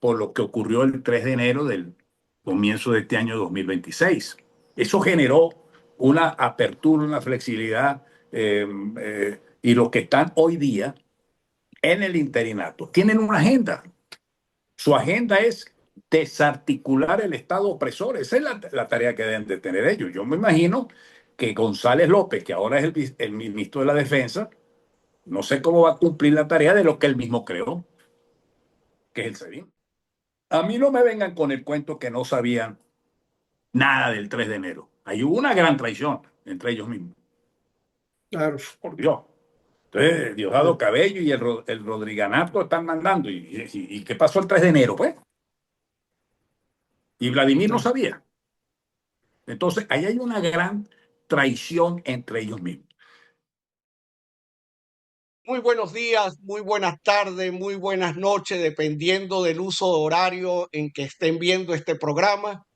por lo que ocurrió el 3 de enero del comienzo de este año 2026. Eso generó una apertura, una flexibilidad, y los que están hoy día en el interinato tienen una agenda. Su agenda es desarticular el Estado opresor. Esa es la tarea que deben de tener ellos. Yo me imagino que González López, que ahora es el ministro de la Defensa, no sé cómo va a cumplir la tarea de lo que él mismo creó, que es el SEBIN. A mí no me vengan con el cuento que no sabían nada del 3 de enero. Ahí hubo una gran traición entre ellos mismos. Claro. Por Dios. Entonces, Diosdado Cabello y el Rodriganato están mandando. ¿Y qué pasó el 3 de enero? Pues, y Vladimir no sabía. Entonces, ahí hay una gran traición entre ellos mismos. Muy buenos días, muy buenas tardes, muy buenas noches, dependiendo del uso horario en que estén viendo este programa.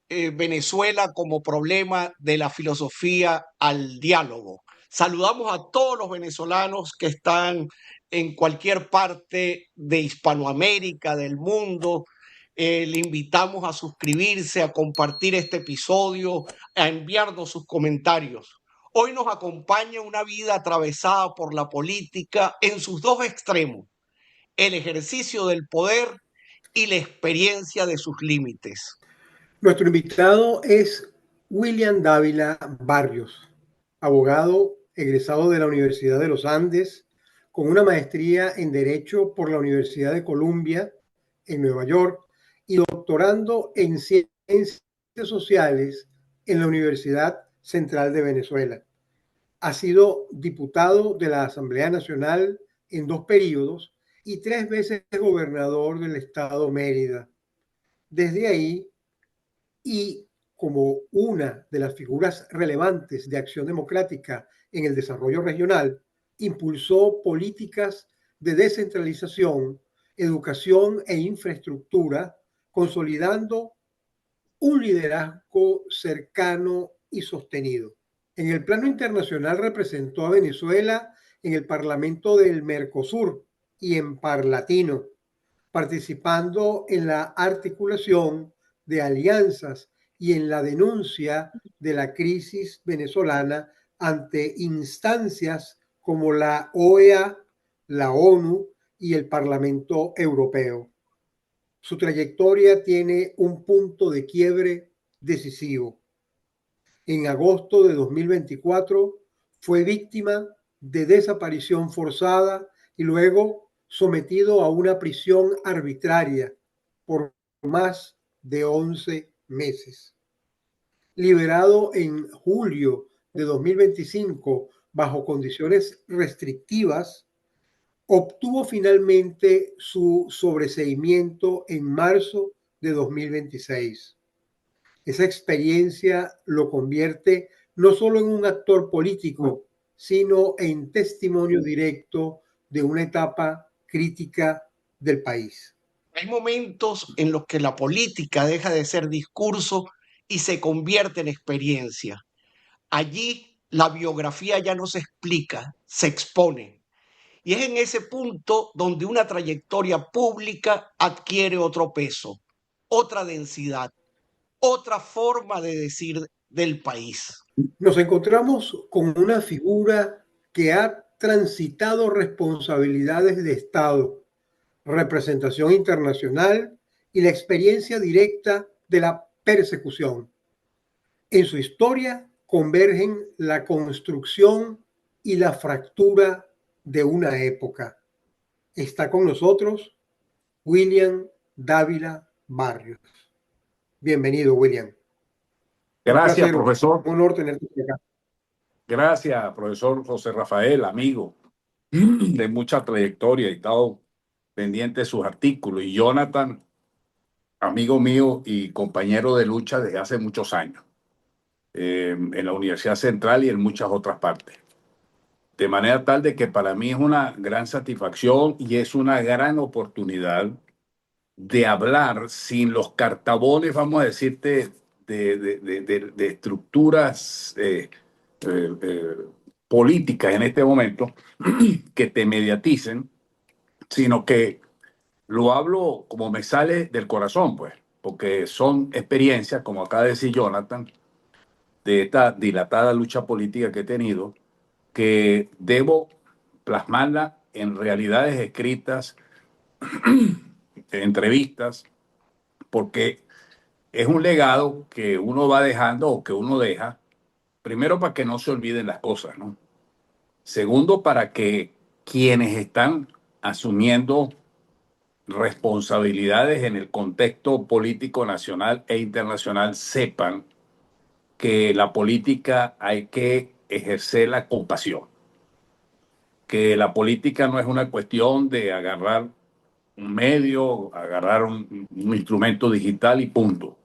Venezuela como problema de la filosofía al diálogo. Saludamos a todos los venezolanos que están en cualquier parte de Hispanoamérica, del mundo. Le invitamos a suscribirse, a compartir este episodio, a enviarnos sus comentarios. Hoy nos acompaña una vida atravesada por la política en sus dos extremos, el ejercicio del poder y la experiencia de sus límites. Nuestro invitado es William Dávila Barrios, abogado egresado de la Universidad de los Andes, con una maestría en Derecho por la Universidad de Columbia en Nueva York y doctorando en Ciencias Sociales en la Universidad Central de Venezuela. Ha sido diputado de la Asamblea Nacional en 2 períodos y 3 veces gobernador del estado Mérida. Desde ahí, y como una de las figuras relevantes de Acción Democrática en el desarrollo regional, impulsó políticas de descentralización, educación e infraestructura, consolidando un liderazgo cercano y sostenido. En el plano internacional representó a Venezuela en el Parlamento del Mercosur y en Parlatino, participando en la articulación de alianzas y en la denuncia de la crisis venezolana ante instancias como la OEA, la ONU y el Parlamento Europeo. Su trayectoria tiene un punto de quiebre decisivo. En agosto de 2024 fue víctima de desaparición forzada y luego sometido a una prisión arbitraria por más de 11 meses. Liberado en julio de 2025 bajo condiciones restrictivas, obtuvo finalmente su sobreseimiento en marzo de 2026. Esa experiencia lo convierte no solo en un actor político, sino en testimonio directo de una etapa crítica del país. Hay momentos en los que la política deja de ser discurso y se convierte en experiencia. Allí la biografía ya no se explica, se expone. Y es en ese punto donde una trayectoria pública adquiere otro peso, otra densidad, otra forma de decir del país. Nos encontramos con una figura que ha transitado responsabilidades de Estado, representación internacional y la experiencia directa de la persecución. En su historia convergen la construcción y la fractura de una época. Está con nosotros William Dávila Barrios. Bienvenido, William. Un Gracias, placer, profesor. un honor tenerte acá. Gracias, profesor José Rafael, amigo de mucha trayectoria y estado pendiente de sus artículos. Y Jonathan, amigo mío y compañero de lucha desde hace muchos años, en la Universidad Central y en muchas otras partes. De manera tal de que para mí es una gran satisfacción y es una gran oportunidad de hablar sin los cartabones, vamos a decirte, de estructuras eh, políticas en este momento que te mediaticen, sino que lo hablo como me sale del corazón, pues, porque son experiencias, como acaba de decir Jonathan, de esta dilatada lucha política que he tenido, que debo plasmarla en realidades escritas, en entrevistas, porque es un legado que uno va dejando o que uno deja, primero para que no se olviden las cosas, ¿no? Segundo, para que quienes están asumiendo responsabilidades en el contexto político nacional e internacional sepan que la política hay que ejercerla con pasión, que la política no es una cuestión de agarrar un medio, agarrar un instrumento digital y punto.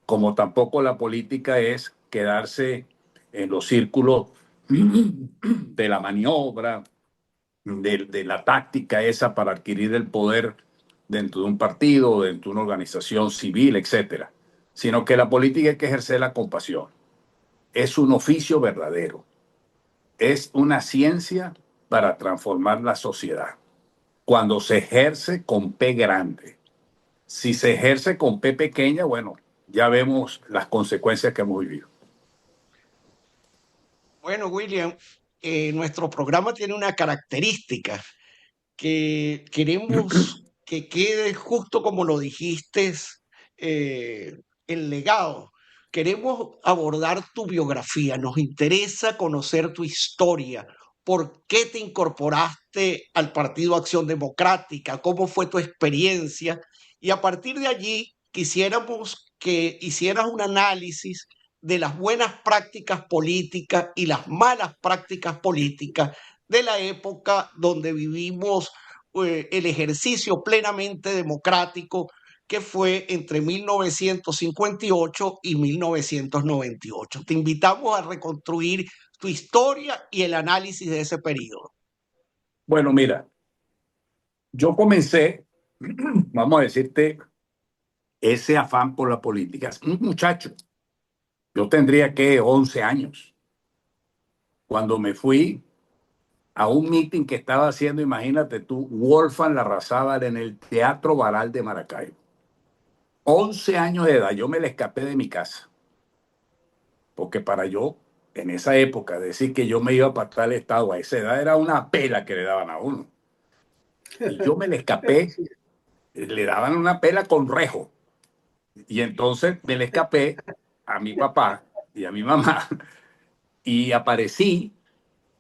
Como tampoco la política es quedarse en los círculos de la maniobra, de la táctica esa para adquirir el poder dentro de un partido, dentro de una organización civil, etcétera, sino que la política hay que ejercerla con pasión. Es un oficio verdadero, es una ciencia para transformar la sociedad. Cuando se ejerce con P grande, si se ejerce con P pequeña, bueno, ya vemos las consecuencias que hemos vivido. Bueno, William, nuestro programa tiene una característica que queremos que quede justo como lo dijiste, eh, el legado. Queremos abordar tu biografía, nos interesa conocer tu historia, por qué te incorporaste al Partido Acción Democrática, cómo fue tu experiencia, y a partir de allí quisiéramos que hicieras un análisis de las buenas prácticas políticas y las malas prácticas políticas de la época donde vivimos el ejercicio plenamente democrático que fue entre 1958 y 1998. Te invitamos a reconstruir tu historia y el análisis de ese periodo. Bueno, mira, yo comencé, vamos a decirte, ese afán por la política. Un muchacho, yo tendría que 11 años, cuando me fui a un meeting que estaba haciendo, imagínate tú, Wolfgang Larrazábal en el Teatro Baral de Maracaibo. 11 años de edad, yo me le escapé de mi casa, porque para yo, en esa época, decir que yo me iba para tal estado a esa edad era una pela que le daban a uno. Y yo me le escapé, le daban una pela con rejo. Y entonces me le escapé a mi papá y a mi mamá y aparecí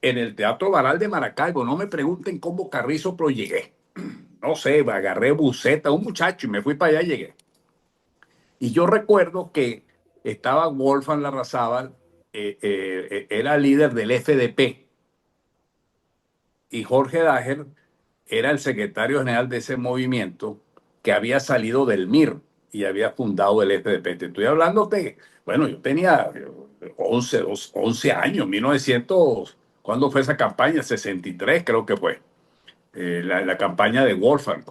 en el Teatro Baral de Maracaibo. No me pregunten cómo carrizo, pero llegué. No sé, agarré buseta, un muchacho y me fui para allá y llegué. Y yo recuerdo que estaba Wolfgang Larrazábal, era líder del FDP, y Jorge Dager era el secretario general de ese movimiento que había salido del MIR y había fundado el FDP. Te estoy hablando de, bueno, yo tenía 11 años, 1900, ¿cuándo fue esa campaña? 63 creo que fue. La campaña de Wolfgang,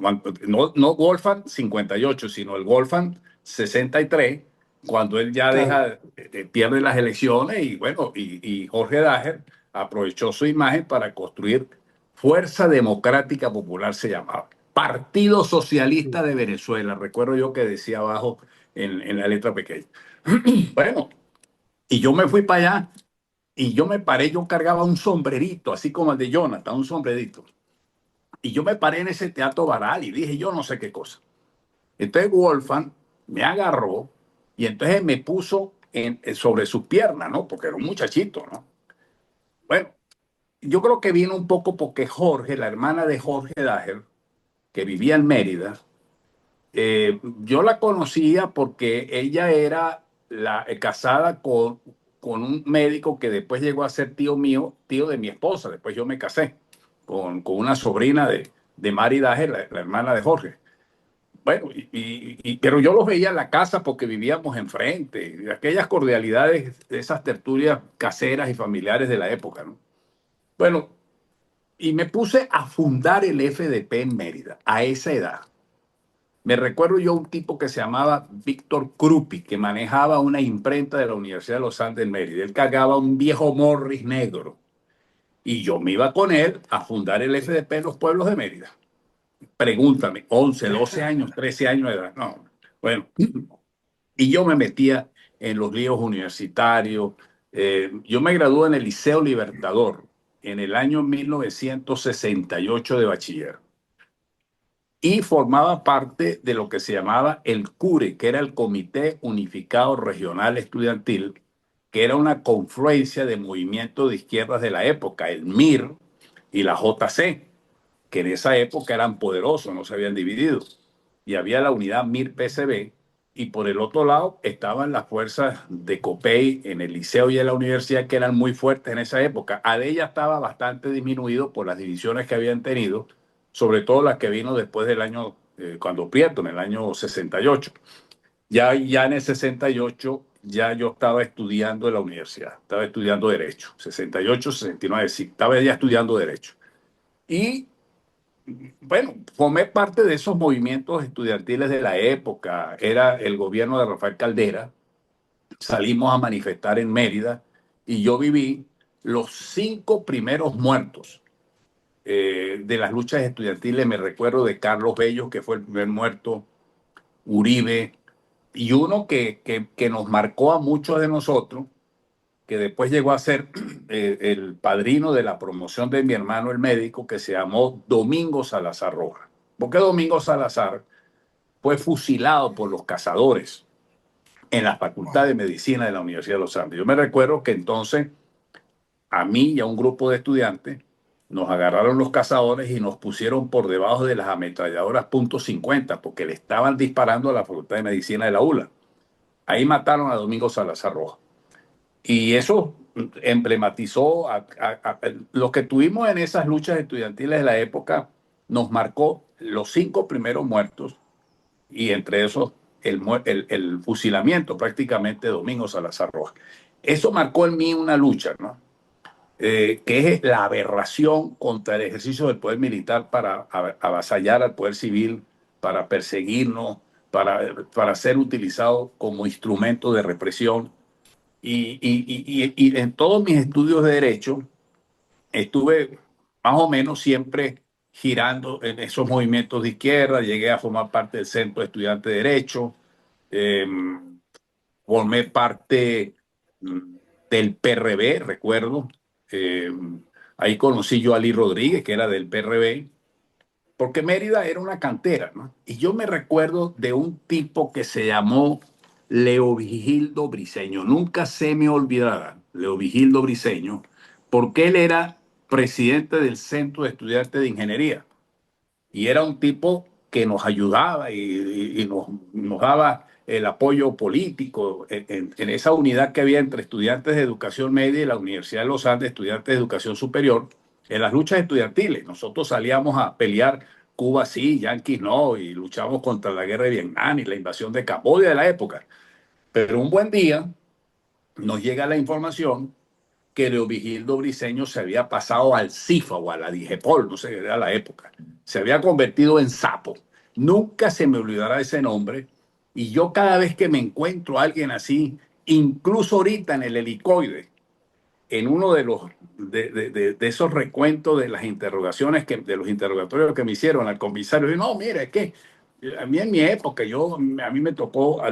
no Wolfgang 58, sino el Wolfgang 63, cuando él ya Claro. pierde las elecciones y bueno, y Jorge Dager aprovechó su imagen para construir Fuerza Democrática Popular, se llamaba. Partido Socialista de Venezuela, recuerdo yo que decía abajo en la letra pequeña. Bueno, y yo me fui para allá y yo me paré, yo cargaba un sombrerito, así como el de Jonathan, un sombrerito. Y yo me paré en ese teatro Baral y dije, yo no sé qué cosa. Entonces Wolfgang me agarró y entonces me puso sobre sus piernas, ¿no? Porque era un muchachito, ¿no? Bueno, yo creo que vino un poco porque Jorge, la hermana de Jorge Dager, que vivía en Mérida, yo la conocía porque ella era casada con un médico que después llegó a ser tío mío, tío de mi esposa. Después yo me casé con una sobrina de Mari Dager, la hermana de Jorge. Bueno, pero yo los veía en la casa porque vivíamos enfrente, de aquellas cordialidades, de esas tertulias caseras y familiares de la época, ¿no? Bueno, y me puse a fundar el FDP en Mérida, a esa edad. Me recuerdo yo un tipo que se llamaba Víctor Krupi, que manejaba una imprenta de la Universidad de los Andes en Mérida. Él cargaba un viejo Morris negro. Y yo me iba con él a fundar el FDP en los pueblos de Mérida. Pregúntame, 11, 12 años, 13 años de edad. No, bueno, y yo me metía en los líos universitarios. Yo me gradué en el Liceo Libertador en el año 1968 de bachiller y formaba parte de lo que se llamaba el CURE, que era el Comité Unificado Regional Estudiantil, que era una confluencia de movimientos de izquierdas de la época, el MIR y la JC, que en esa época eran poderosos, no se habían dividido. Y había la unidad MIR-PCB, y por el otro lado estaban las fuerzas de COPEI en el liceo y en la universidad, que eran muy fuertes en esa época. ADELLA estaba bastante disminuido por las divisiones que habían tenido, sobre todo las que vino después del año, cuando Prieto, en el año 68. Ya en el 68 ya yo estaba estudiando en la universidad, estaba estudiando Derecho, 68, 69, sí, estaba ya estudiando Derecho. Y bueno, formé parte de esos movimientos estudiantiles de la época. Era el gobierno de Rafael Caldera. Salimos a manifestar en Mérida y yo viví los 5 primeros muertos de las luchas estudiantiles. Me recuerdo de Carlos Bello, que fue el primer muerto, Uribe, y uno que nos marcó a muchos de nosotros, que después llegó a ser el padrino de la promoción de mi hermano el médico, que se llamó Domingo Salazar Rojas. Porque Domingo Salazar fue fusilado por los cazadores en la Facultad de Medicina de la Universidad de los Andes. Yo me recuerdo que entonces a mí y a un grupo de estudiantes nos agarraron los cazadores y nos pusieron por debajo de las ametralladoras .50 porque le estaban disparando a la Facultad de Medicina de la ULA. Ahí mataron a Domingo Salazar Rojas. Y eso emblematizó lo que tuvimos en esas luchas estudiantiles de la época, nos marcó los 5 primeros muertos y entre esos el fusilamiento prácticamente de Domingo Salazar Rojas. Eso marcó en mí una lucha, ¿no? Que es la aberración contra el ejercicio del poder militar para avasallar al poder civil, para perseguirnos, para ser utilizado como instrumento de represión. Y en todos mis estudios de derecho estuve más o menos siempre girando en esos movimientos de izquierda. Llegué a formar parte del Centro de Estudiantes de Derecho, eh, formé parte del PRB, recuerdo. eh, Ahí conocí yo a Ali Rodríguez, que era del PRB, porque Mérida era una cantera, ¿no? Y yo me recuerdo de un tipo que se llamó Leovigildo Briceño. Nunca se me olvidará, Leovigildo Briceño, porque él era presidente del Centro de Estudiantes de Ingeniería. Y era un tipo que nos ayudaba y nos daba el apoyo político en esa unidad que había entre estudiantes de educación media y la Universidad de los Andes, estudiantes de educación superior, en las luchas estudiantiles. Nosotros salíamos a pelear Cuba sí, Yanquis no, y luchamos contra la guerra de Vietnam y la invasión de Camboya de la época. Pero un buen día nos llega la información que Leovigildo Briceño se había pasado al CIFA o a la DIGEPOL, no sé, era la época. Se había convertido en sapo. Nunca se me olvidará ese nombre. Y yo cada vez que me encuentro a alguien así, incluso ahorita en el helicoide, en uno de los de esos recuentos de las interrogaciones de los interrogatorios que me hicieron al comisario, y no, mira, es que a mí en mi época, a mí me tocó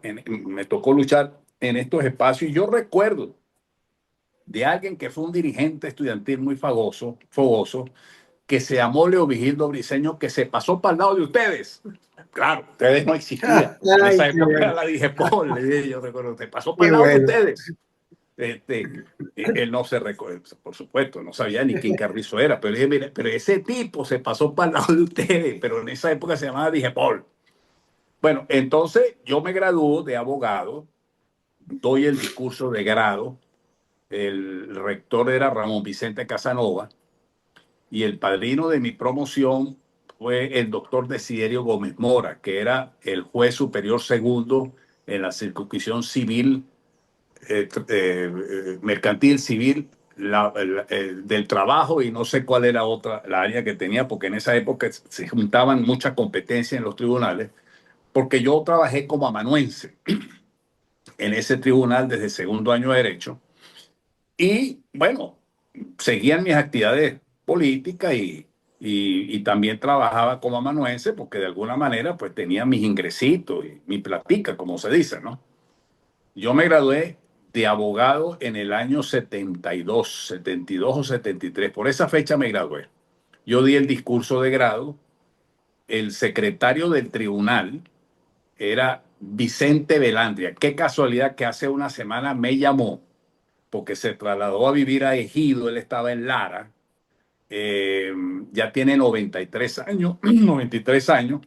me tocó luchar en estos espacios y yo recuerdo de alguien que fue un dirigente estudiantil muy fogoso, que se llamó Leovigildo Briceño, que se pasó para el lado de ustedes. Claro, ustedes no existían. En Ay, esa qué época bueno, era la DIGEPOL, le dije yo, recuerdo, se pasó para qué el lado de bueno. ustedes. Él no se recuerda, por supuesto, no sabía ni quién Carrizo era, pero dije, mire, pero ese tipo se pasó para el lado de ustedes, pero en esa época se llamaba DIGEPOL. Bueno, entonces yo me gradúo de abogado, doy el discurso de grado, el rector era Ramón Vicente Casanova y el padrino de mi promoción fue el doctor Desiderio Gómez Mora, que era el juez superior segundo en la circunscripción civil, mercantil civil del trabajo y no sé cuál era otra, la área que tenía, porque en esa época se juntaban muchas competencias en los tribunales, porque yo trabajé como amanuense en ese tribunal desde segundo año de derecho. Y bueno, seguían mis actividades políticas y también trabajaba como amanuense porque de alguna manera pues tenía mis ingresitos y mi platica, como se dice, ¿no? Yo me gradué de abogado en el año 72 o 73. Por esa fecha me gradué. Yo di el discurso de grado. El secretario del tribunal era Vicente Belandria. Qué casualidad que hace una semana me llamó porque se trasladó a vivir a Ejido. Él estaba en Lara. Eh, ya tiene 93 años, 93 años.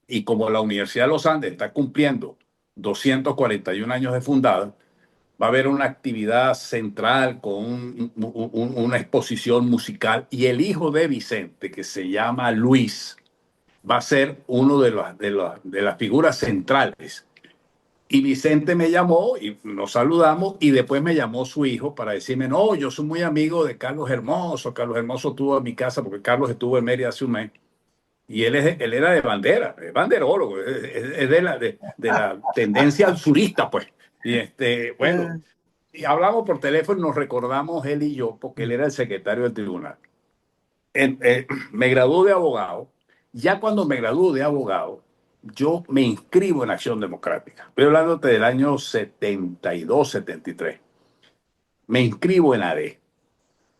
Y como la Universidad de los Andes está cumpliendo 241 años de fundada, va a haber una actividad central con una exposición musical y el hijo de Vicente, que se llama Luis, va a ser uno de las figuras centrales. Y Vicente me llamó y nos saludamos y después me llamó su hijo para decirme, no, yo soy muy amigo de Carlos Hermoso. Carlos Hermoso estuvo en mi casa porque Carlos estuvo en Mérida hace un mes. Y él era de bandera, es banderólogo, es de la tendencia al surista, pues. Y bueno, y hablamos por teléfono y nos recordamos él y yo, porque él era el secretario del tribunal. Me graduó de abogado. Ya cuando me graduó de abogado, yo me inscribo en Acción Democrática. Estoy hablándote del año 72, 73. Me inscribo en AD.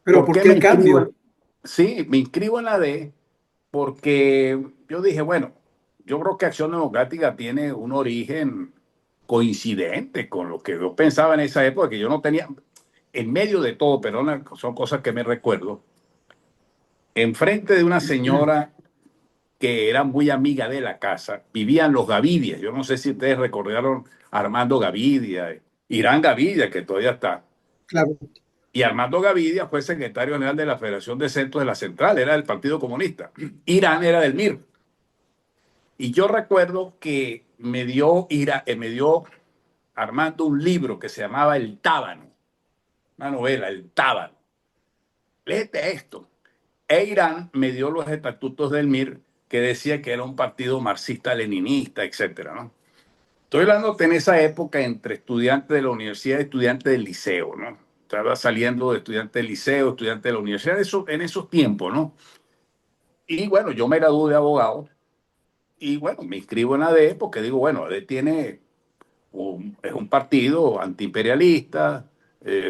Pero ¿Por ¿por qué qué me el inscribo? cambio? Sí, me inscribo en AD porque yo dije, bueno, yo creo que Acción Democrática tiene un origen coincidente con lo que yo pensaba en esa época, que yo no tenía, en medio de todo, pero son cosas que me recuerdo, enfrente de una señora que era muy amiga de la casa, vivían los Gavidia. Yo no sé si ustedes recordaron a Armando Gavidia, Irán Gavidia, que todavía está. Claro. Y Armando Gavidia fue secretario general de la Federación de Centros de la Central, era del Partido Comunista. Irán era del MIR. Y yo recuerdo que me dio Armando un libro que se llamaba El Tábano, una novela, El Tábano. Léete esto. E Irán me dio los estatutos del MIR que decía que era un partido marxista-leninista, etcétera, ¿no? Estoy hablando en esa época entre estudiantes de la universidad y estudiantes del liceo, ¿no? Estaba saliendo de estudiantes del liceo, estudiantes de la universidad, en esos tiempos, ¿no? Y bueno, yo me gradué de abogado y bueno, me inscribo en AD porque digo, bueno, AD es un partido antiimperialista,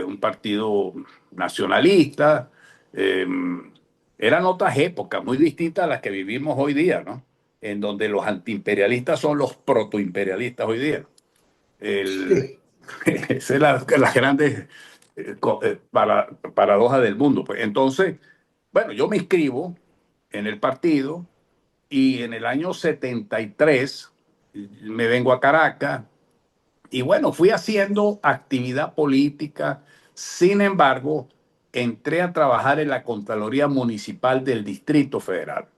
un partido nacionalista. eh, Eran otras épocas muy distintas a las que vivimos hoy día, ¿no? En donde los antiimperialistas son los protoimperialistas hoy día. El, Sí. esa es la grande paradoja del mundo. Pues. Entonces, bueno, yo me inscribo en el partido y en el año 73 me vengo a Caracas y bueno, fui haciendo actividad política. Sin embargo, entré a trabajar en la Contraloría Municipal del Distrito Federal.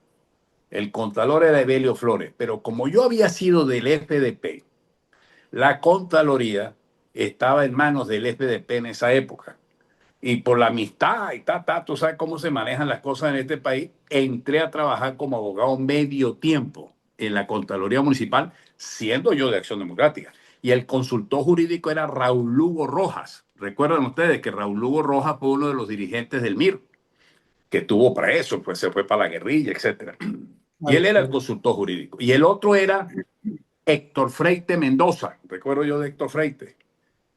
El contralor era Evelio Flores, pero como yo había sido del FDP, la Contraloría estaba en manos del FDP en esa época. Y por la amistad y tú sabes cómo se manejan las cosas en este país, entré a trabajar como abogado medio tiempo en la Contraloría Municipal, siendo yo de Acción Democrática. Y el consultor jurídico era Raúl Lugo Rojas. Recuerdan ustedes que Raúl Lugo Rojas fue uno de los dirigentes del MIR, que estuvo preso, pues se fue para la guerrilla, etcétera. Y él Claro, era el claro. consultor jurídico. Y el otro era Héctor Freite Mendoza. Recuerdo yo de Héctor Freite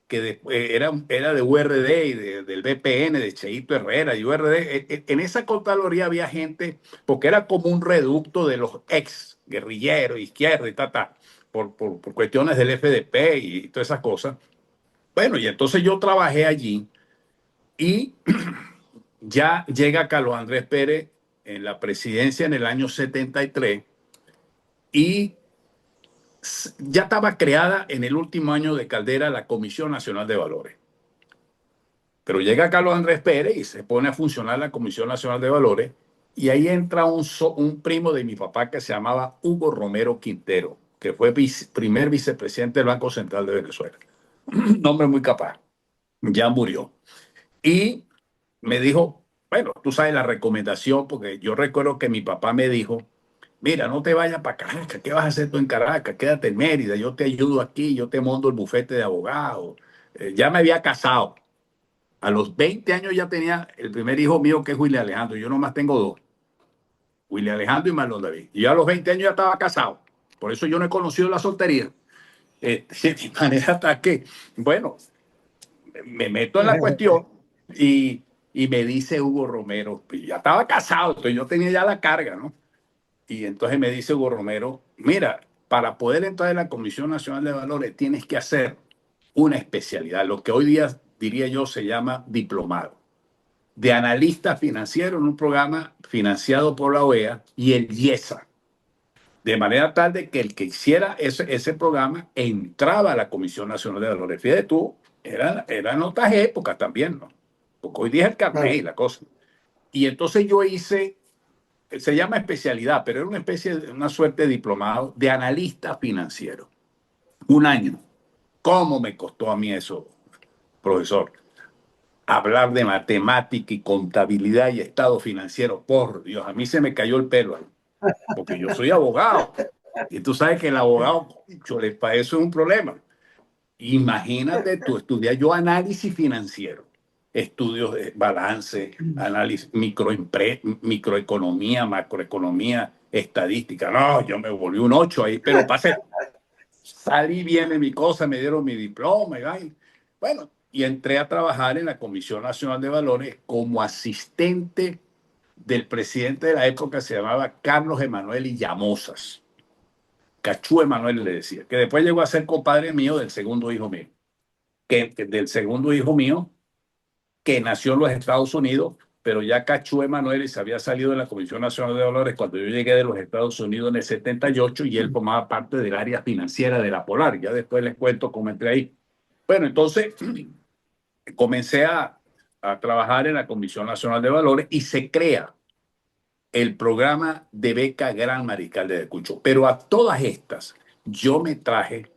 que era de URD y del BPN, de Cheito Herrera y URD. En esa Contraloría había gente, porque era como un reducto de los ex guerrilleros, izquierda y por cuestiones del FDP y todas esas cosas. Bueno, y entonces yo trabajé allí y ya llega Carlos Andrés Pérez en la presidencia en el año 73 y ya estaba creada en el último año de Caldera la Comisión Nacional de Valores. Pero llega Carlos Andrés Pérez y se pone a funcionar la Comisión Nacional de Valores y ahí entra un primo de mi papá que se llamaba Hugo Romero Quintero, que fue primer vicepresidente del Banco Central de Venezuela. Un hombre muy capaz. Ya murió. Y me dijo, bueno, tú sabes la recomendación, porque yo recuerdo que mi papá me dijo, mira, no te vayas para Caracas, ¿qué vas a hacer tú en Caracas? Quédate en Mérida, yo te ayudo aquí, yo te monto el bufete de abogados. Ya me había casado. A los 20 años ya tenía el primer hijo mío, que es William Alejandro. Yo nomás tengo dos. William Alejandro y Marlon David. Y yo a los 20 años ya estaba casado. Por eso yo no he conocido la soltería. De manera hasta que, bueno, me meto en la cuestión y, y me dice Hugo Romero, y ya estaba casado, entonces yo tenía ya la carga, ¿no? Y entonces me dice Hugo Romero, mira, para poder entrar en la Comisión Nacional de Valores tienes que hacer una especialidad, lo que hoy día diría yo se llama diplomado, de analista financiero en un programa financiado por la OEA y el IESA, de manera tal de que el que hiciera ese programa entraba a la Comisión Nacional de Valores. Fíjate tú, eran otras épocas también, ¿no? Porque hoy día es el carnet y la cosa. Y entonces yo hice, se llama especialidad, pero era una especie de una suerte de diplomado de analista financiero. Un año. ¿Cómo me costó a mí eso, profesor? Hablar de matemática y contabilidad y estado financiero. Por Dios, a mí se me cayó el pelo, porque yo soy abogado. Y tú sabes que el abogado, para eso es un problema. Imagínate tú estudiar yo análisis financiero, estudios de balance, análisis microeconomía, macroeconomía, estadística. No, yo me volví un 8 ahí, pero pasé. Salí bien de mi cosa, me dieron mi diploma. Bueno, y entré a trabajar en la Comisión Nacional de Valores como asistente del presidente de la época, se llamaba Carlos Emanuel Llamosas. Cachú Emanuel le decía, que después llegó a ser compadre mío del segundo hijo mío, del segundo hijo mío, que nació en los Estados Unidos, pero ya Cachú Emanuel se había salido de la Comisión Nacional de Valores cuando yo llegué de los Estados Unidos en el 78 y él formaba parte del área financiera de la Polar. Ya después les cuento cómo entré ahí. Bueno, entonces comencé a trabajar en la Comisión Nacional de Valores y se crea el programa de beca Gran Mariscal de Ayacucho. Pero a todas estas, yo me traje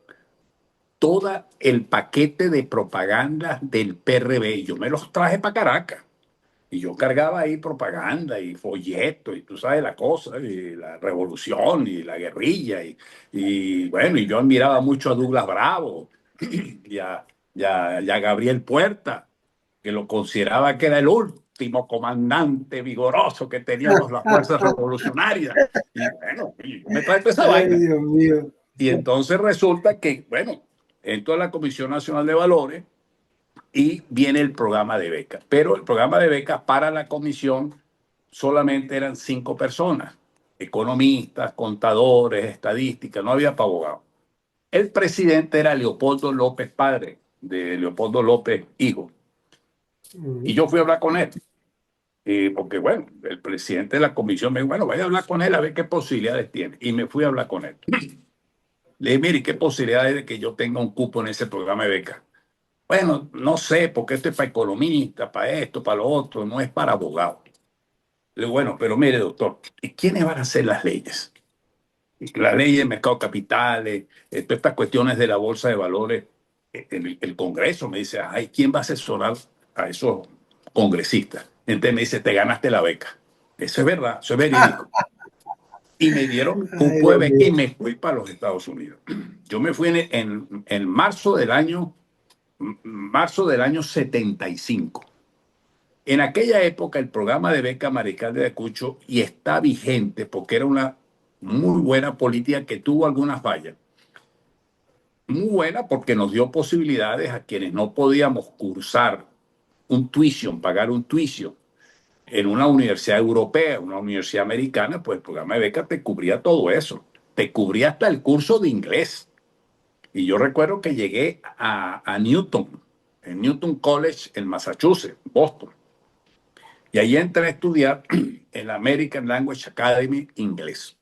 todo el paquete de propaganda del PRB. Yo me los traje para Caracas. Y yo cargaba ahí propaganda y folletos, y tú sabes la cosa, y la revolución, y la guerrilla, y bueno, y yo admiraba mucho a Douglas Bravo, y a Gabriel Puerta, que lo consideraba que era el último comandante vigoroso que teníamos las fuerzas revolucionarias. Y bueno, y me trae toda esa Ay, vaina. Dios mío. Y entonces resulta que, bueno, entro a la Comisión Nacional de Valores y viene el programa de becas. Pero el programa de becas para la comisión solamente eran 5 personas, economistas, contadores, estadísticas, no había para abogados. El presidente era Leopoldo López, padre de Leopoldo López, hijo. Y yo fui a hablar con él. Porque, bueno, el presidente de la comisión me dijo, bueno, vaya a hablar con él a ver qué posibilidades tiene. Y me fui a hablar con él. Le dije, mire, ¿qué posibilidades de que yo tenga un cupo en ese programa de becas? Bueno, no sé, porque esto es para economistas, para esto, para lo otro, no es para abogados. Le digo, bueno, pero mire, doctor, ¿y quiénes van a hacer las leyes? La ley de mercado de capitales, todas estas cuestiones de la bolsa de valores, el Congreso me dice, ay, ¿quién va a asesorar a esos congresistas? Entonces me dice, te ganaste la beca. Eso es verdad, eso es verídico. Y me dieron Ay, cupo de Dios beca y mío. me fui para los Estados Unidos. Yo me fui en marzo del año 75. En aquella época el programa de beca Mariscal de Ayacucho y está vigente porque era una muy buena política que tuvo algunas fallas. Muy buena porque nos dio posibilidades a quienes no podíamos cursar un tuition, pagar un tuition en una universidad europea, una universidad americana, pues el programa de beca te cubría todo eso. Te cubría hasta el curso de inglés. Y yo recuerdo que llegué a Newton, en Newton College, en Massachusetts, Boston. Y ahí entré a estudiar en la American Language Academy inglés.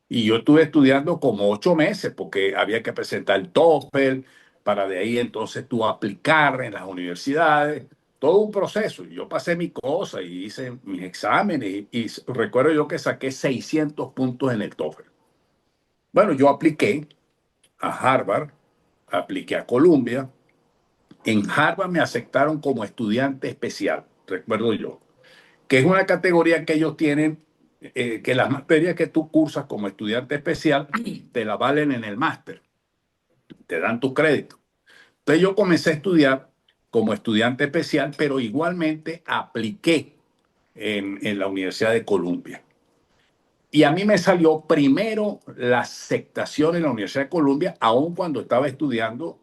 Y yo estuve estudiando como 8 meses porque había que presentar el TOEFL para de ahí entonces tú aplicar en las universidades. Todo un proceso. Y yo pasé mi cosa y hice mis exámenes y recuerdo yo que saqué 600 puntos en el TOEFL. Bueno, yo apliqué a Harvard, apliqué a Columbia. En Harvard me aceptaron como estudiante especial, recuerdo yo, que es una categoría que ellos tienen, que las materias que tú cursas como estudiante especial te la valen en el máster, te dan tu crédito. Entonces yo comencé a estudiar como estudiante especial, pero igualmente apliqué en la Universidad de Columbia. Y a mí me salió primero la aceptación en la Universidad de Columbia, aun cuando estaba estudiando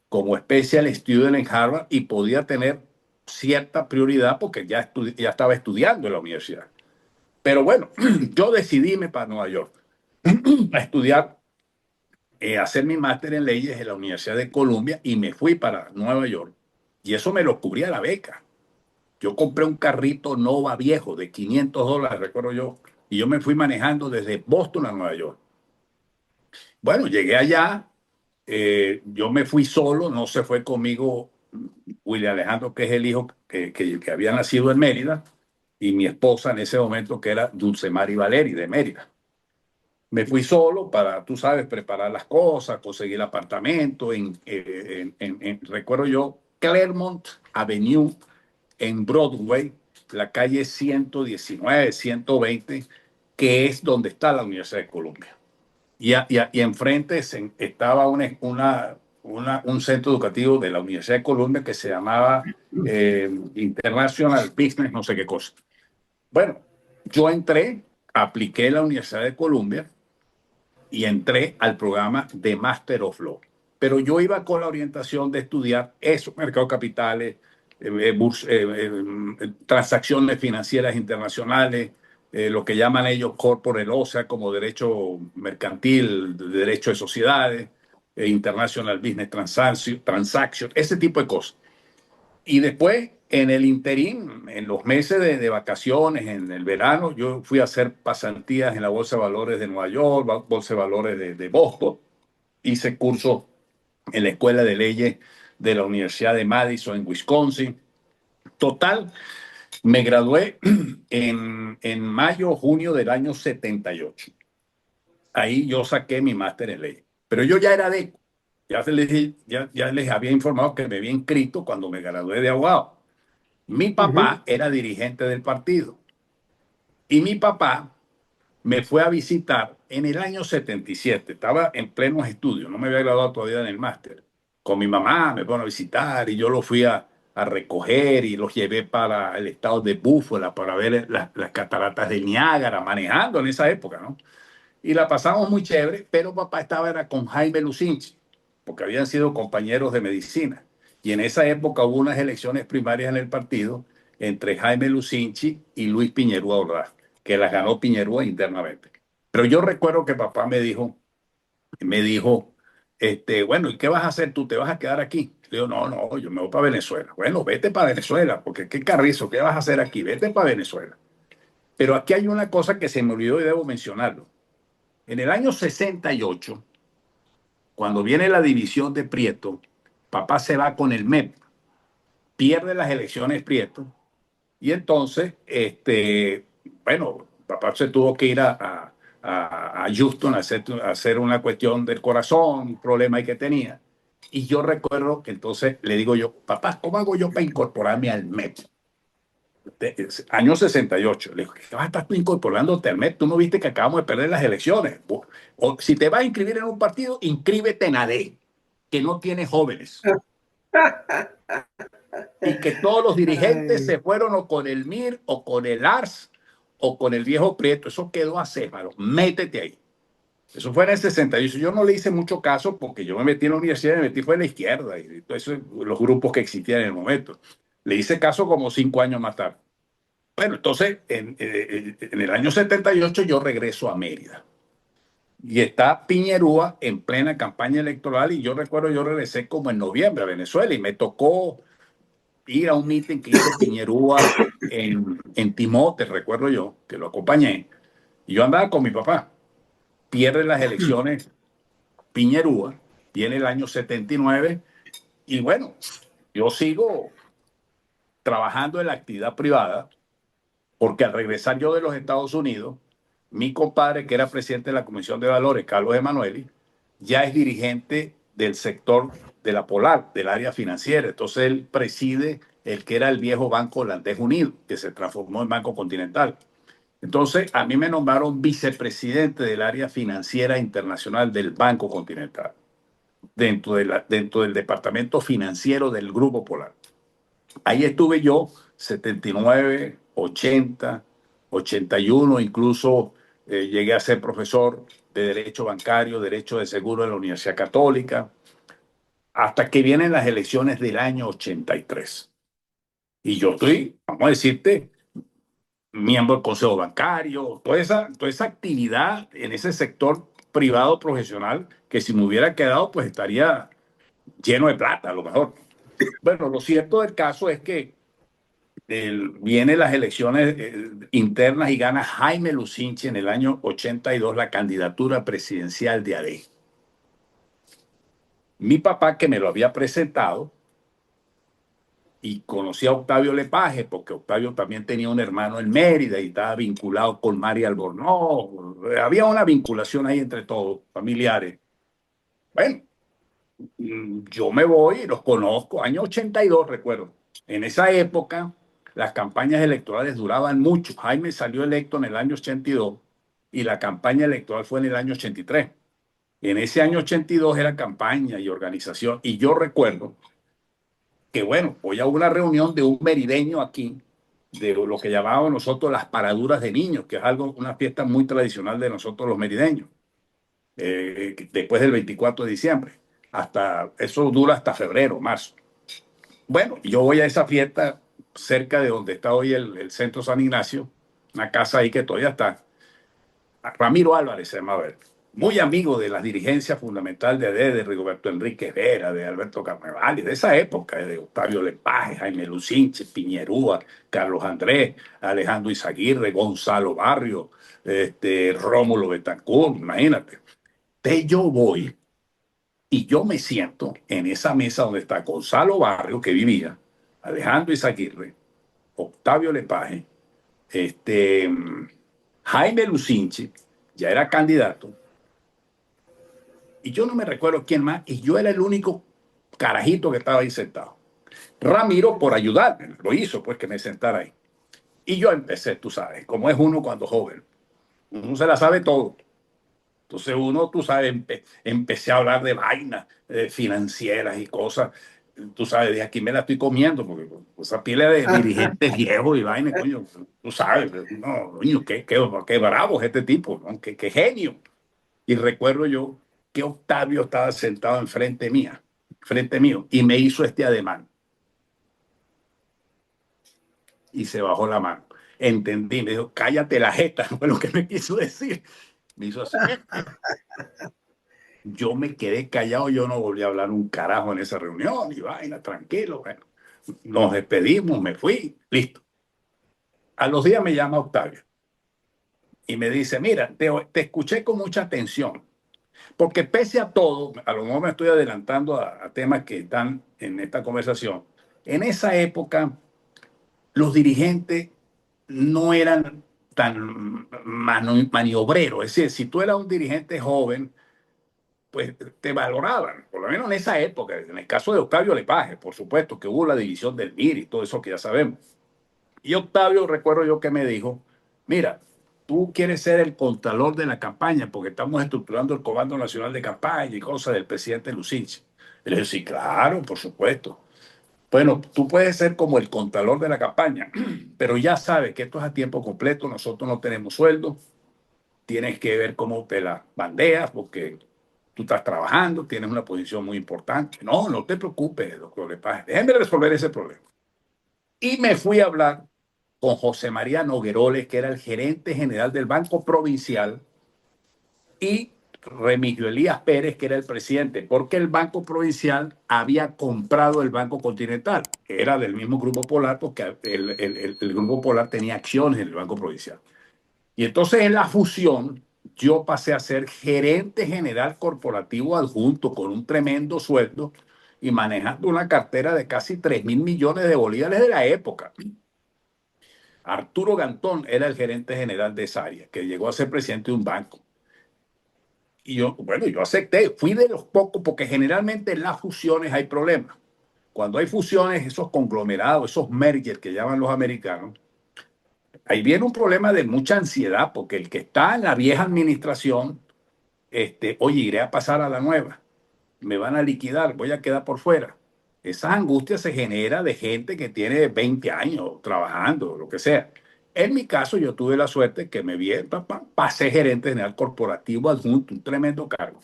como special student en Harvard y podía tener cierta prioridad porque ya estaba estudiando en la universidad. Pero bueno, yo decidí irme para Nueva York a estudiar, hacer mi máster en leyes en la Universidad de Columbia y me fui para Nueva York. Y eso me lo cubría la beca. Yo compré un carrito Nova viejo de $500, recuerdo yo, y yo me fui manejando desde Boston a Nueva York. Bueno, llegué allá, yo me fui solo, no se fue conmigo William Alejandro, que es el hijo que había nacido en Mérida, y mi esposa en ese momento, que era Dulcemari Valeri de Mérida. Me fui solo para, tú sabes, preparar las cosas, conseguir el apartamento recuerdo yo, Claremont Avenue en Broadway, la calle 119, 120, que es donde está la Universidad de Columbia. Y enfrente estaba un centro educativo de la Universidad de Columbia que se llamaba International Business, no sé qué cosa. Bueno, yo entré, apliqué en la Universidad de Columbia y entré al programa de Master of Law. Pero yo iba con la orientación de estudiar eso, mercado de capitales, transacciones financieras internacionales, lo que llaman ellos corporate law, o sea, como derecho mercantil, derecho de sociedades, international business transaction, ese tipo de cosas. Y después, en el interín, en los meses de vacaciones, en el verano, yo fui a hacer pasantías en la Bolsa de Valores de Nueva York, Bolsa de Valores de Boston. Hice cursos en la Escuela de Leyes de la Universidad de Madison, en Wisconsin. Total, me gradué en mayo, junio del año 78. Ahí yo saqué mi máster en leyes. Pero yo ya era DECO. Ya les había informado que me había inscrito cuando me gradué de abogado. Mi papá era dirigente del partido y mi papá me fue a visitar en el año 77. Estaba en plenos estudios, no me había graduado todavía en el máster. Con mi mamá me fueron a visitar y yo los fui a recoger y los llevé para el estado de Búfala para ver las cataratas de Niágara, manejando en esa época, ¿no? Y la pasamos muy chévere, pero papá era con Jaime Lucinchi, porque habían sido compañeros de medicina. Y en esa época hubo unas elecciones primarias en el partido entre Jaime Lucinchi y Luis Piñerúa Ordaz, que las ganó Piñerúa internamente. Pero yo recuerdo que papá me dijo, bueno, ¿y qué vas a hacer tú? ¿Te vas a quedar aquí? Le digo, no, no, yo me voy para Venezuela. Bueno, vete para Venezuela, porque qué carrizo, ¿qué vas a hacer aquí? Vete para Venezuela. Pero aquí hay una cosa que se me olvidó y debo mencionarlo. En el año 68, cuando viene la división de Prieto, papá se va con el MEP, pierde las elecciones Prieto, y entonces, bueno, papá se tuvo que ir a Houston a hacer una cuestión del corazón, un problema ahí que tenía. Y yo recuerdo que entonces le digo yo, papá, ¿cómo hago yo para incorporarme al MEP? Año 68. Le digo, ¿qué vas a estar tú incorporándote al MEP? Tú no viste que acabamos de perder las elecciones. O si te vas a inscribir en un partido, inscríbete en AD, que no tiene jóvenes. Y que todos los dirigentes se fueron o con el MIR o con el ARS o con el viejo Prieto. Eso quedó a céfalo. Métete ahí. Eso fue en el 68. Yo no le hice mucho caso porque yo me metí en la universidad y me metí fue en la izquierda y todo eso, los grupos que existían en el momento. Le hice caso como 5 años más tarde. Bueno, entonces en el año 78 yo regreso a Mérida y está Piñerúa en plena campaña electoral y yo recuerdo yo regresé como en noviembre a Venezuela y me tocó ir a un meeting que hizo Piñerúa en Timote, recuerdo yo, que lo acompañé, y yo andaba con mi papá. Pierde las elecciones Piñerúa, viene el año 79, y bueno, yo sigo trabajando en la actividad privada, porque al regresar yo de los Estados Unidos, mi compadre, que era presidente de la Comisión de Valores, Carlos Emanueli, ya es dirigente del sector de la Polar, del área financiera. Entonces él preside el que era el viejo Banco Holandés Unido, que se transformó en Banco Continental. Entonces a mí me nombraron vicepresidente del área financiera internacional del Banco Continental, dentro del departamento financiero del Grupo Polar. Ahí estuve yo 79, 80, 81, incluso llegué a ser profesor de Derecho Bancario, Derecho de Seguro en la Universidad Católica, hasta que vienen las elecciones del año 83. Y yo estoy, vamos a decirte, miembro del Consejo Bancario, toda esa actividad en ese sector privado profesional que si me hubiera quedado, pues estaría lleno de plata, a lo mejor. Bueno, lo cierto del caso es que vienen las elecciones internas y gana Jaime Lucinchi en el año 82 la candidatura presidencial de AD. Mi papá, que me lo había presentado, y conocí a Octavio Lepage, porque Octavio también tenía un hermano en Mérida y estaba vinculado con María Albornoz. Había una vinculación ahí entre todos, familiares. Bueno, yo me voy y los conozco, año 82 recuerdo. En esa época las campañas electorales duraban mucho. Jaime salió electo en el año 82 y la campaña electoral fue en el año 83. En ese año 82 era campaña y organización. Y yo recuerdo que, bueno, voy a una reunión de un merideño aquí, de lo que llamábamos nosotros las paraduras de niños, que es algo, una fiesta muy tradicional de nosotros los merideños, después del 24 de diciembre. Eso dura hasta febrero, marzo. Bueno, yo voy a esa fiesta cerca de donde está hoy el Centro San Ignacio, una casa ahí que todavía está. Ramiro Álvarez se llama, muy amigo de la dirigencia fundamental de AD, de Rigoberto Enrique Vera, de Alberto Carnevali, de esa época, de Octavio Lepage, Jaime Lucinche, Piñerúa, Carlos Andrés, Alejandro Izaguirre, Gonzalo Barrio, Rómulo Betancourt, imagínate. Entonces yo voy y yo me siento en esa mesa donde está Gonzalo Barrio, que vivía, Alejandro Izaguirre, Octavio Lepage, este, Jaime Lucinchi, ya era candidato, y yo no me recuerdo quién más, y yo era el único carajito que estaba ahí sentado. Ramiro, por ayudarme, lo hizo, pues que me sentara ahí. Y yo empecé, tú sabes, como es uno cuando joven, uno se la sabe todo. Entonces uno, tú sabes, empecé a hablar de vainas financieras y cosas. Tú sabes, de aquí me la estoy comiendo, porque esa pila de dirigentes viejos y vainas, coño, tú sabes, no, coño, qué bravo es este tipo, ¿no? Qué genio. Y recuerdo yo que Octavio estaba sentado frente mío, y me hizo este ademán y se bajó la mano. Entendí, me dijo, cállate la jeta, fue lo que me quiso decir. Me hizo así. Yo me quedé callado, yo no volví a hablar un carajo en esa reunión, y vaina, tranquilo. Bueno, nos despedimos, me fui, listo. A los días me llama Octavio y me dice, mira, te escuché con mucha atención, porque pese a todo, a lo mejor me estoy adelantando a temas que están en esta conversación, en esa época los dirigentes no eran tan maniobreros. Es decir, si tú eras un dirigente joven, pues te valoraban, por lo menos en esa época. En el caso de Octavio Lepage, por supuesto, que hubo la división del MIR y todo eso que ya sabemos. Y Octavio, recuerdo yo que me dijo, mira, tú quieres ser el contralor de la campaña porque estamos estructurando el Comando Nacional de Campaña y cosas del presidente Lucinchi. Y le dije, sí, claro, por supuesto. Bueno, tú puedes ser como el contralor de la campaña, pero ya sabes que esto es a tiempo completo, nosotros no tenemos sueldo, tienes que ver cómo te la bandeas porque tú estás trabajando, tienes una posición muy importante. No, no te preocupes, doctor Lepage, déjenme resolver ese problema. Y me fui a hablar con José María Nogueroles, que era el gerente general del Banco Provincial, y Remigio Elías Pérez, que era el presidente, porque el Banco Provincial había comprado el Banco Continental, que era del mismo Grupo Polar, porque el Grupo Polar tenía acciones en el Banco Provincial. Y entonces en la fusión yo pasé a ser gerente general corporativo adjunto con un tremendo sueldo y manejando una cartera de casi 3.000 millones de bolívares de la época. Arturo Gantón era el gerente general de esa área, que llegó a ser presidente de un banco. Y yo, bueno, yo acepté, fui de los pocos, porque generalmente en las fusiones hay problemas. Cuando hay fusiones, esos conglomerados, esos mergers que llaman los americanos, ahí viene un problema de mucha ansiedad, porque el que está en la vieja administración, oye, iré a pasar a la nueva, me van a liquidar, voy a quedar por fuera. Esa angustia se genera de gente que tiene 20 años trabajando, lo que sea. En mi caso, yo tuve la suerte que me vi, pasé gerente general corporativo adjunto, un tremendo cargo.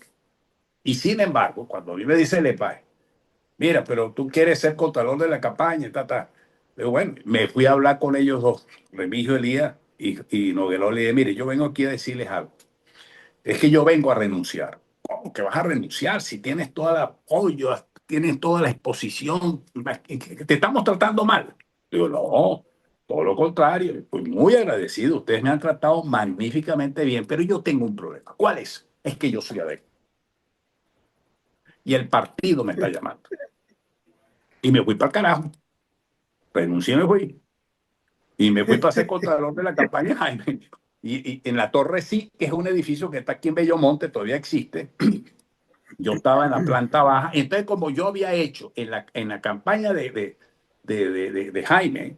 Y sin embargo, cuando a mí me dice el EPAE, mira, pero tú quieres ser contralor de la campaña, Pero bueno, me fui a hablar con ellos dos, Remigio Elías y Nogueló. Le dije, mire, yo vengo aquí a decirles algo. Es que yo vengo a renunciar. ¿Cómo que vas a renunciar si tienes todo el apoyo, tienes toda la exposición? Que te estamos tratando mal. Digo, no, todo lo contrario. Estoy muy agradecido. Ustedes me han tratado magníficamente bien, pero yo tengo un problema. ¿Cuál es? Es que yo soy adecto. Y el partido me está llamando. Y me fui para el carajo. Renuncié y me fui. Y me fui para ser contralor de la campaña Jaime. Y en la Torre Sí, que es un edificio que está aquí en Bellomonte, todavía existe. Yo estaba en la planta baja. Entonces, como yo había hecho en la campaña de Jaime,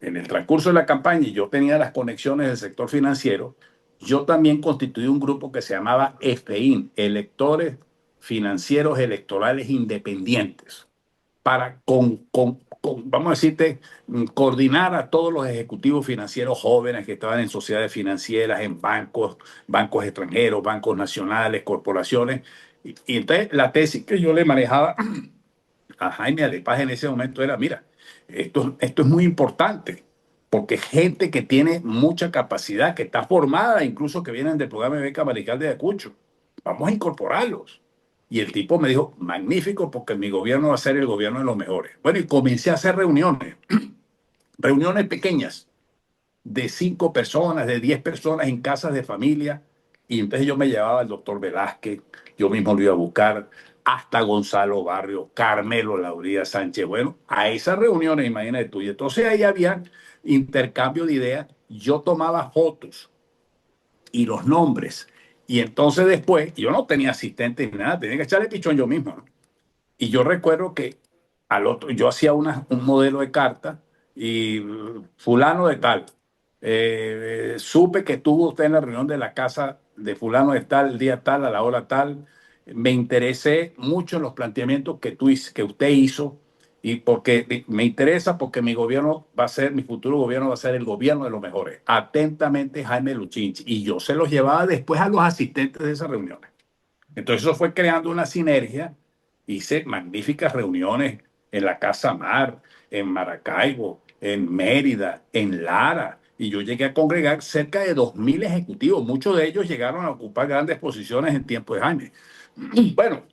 en el transcurso de la campaña, y yo tenía las conexiones del sector financiero, yo también constituí un grupo que se llamaba EFEIN, Electores Financieros Electorales Independientes, para, vamos a decirte, coordinar a todos los ejecutivos financieros jóvenes que estaban en sociedades financieras, en bancos, bancos extranjeros, bancos nacionales, corporaciones. Y entonces la tesis que yo le manejaba a Jaime Alepaz en ese momento era, mira, esto es muy importante, porque gente que tiene mucha capacidad, que está formada, incluso que vienen del programa de beca Marical de Ayacucho, vamos a incorporarlos. Y el tipo me dijo, magnífico, porque mi gobierno va a ser el gobierno de los mejores. Bueno, y comencé a hacer reuniones, reuniones pequeñas, de 5 personas, de 10 personas en casas de familia. Y entonces yo me llevaba al doctor Velázquez, yo mismo lo iba a buscar, hasta Gonzalo Barrio, Carmelo Lauría Sánchez. Bueno, a esas reuniones, imagínate tú. Y entonces ahí había intercambio de ideas. Yo tomaba fotos y los nombres. Y entonces después, yo no tenía asistente ni nada, tenía que echarle pichón yo mismo, ¿no? Y yo recuerdo que al otro, yo hacía un modelo de carta y fulano de tal. Supe que estuvo usted en la reunión de la casa de fulano de tal, el día tal, a la hora tal. Me interesé mucho en los planteamientos que usted hizo y porque me interesa porque mi gobierno va a ser, mi futuro gobierno va a ser el gobierno de los mejores. Atentamente, Jaime Luchinchi. Y yo se los llevaba después a los asistentes de esas reuniones. Entonces eso fue creando una sinergia. Hice magníficas reuniones en la Casa Mar, en Maracaibo, en Mérida, en Lara. Y yo llegué a congregar cerca de 2.000 ejecutivos. Muchos de ellos llegaron a ocupar grandes posiciones en tiempo de Jaime. Bueno,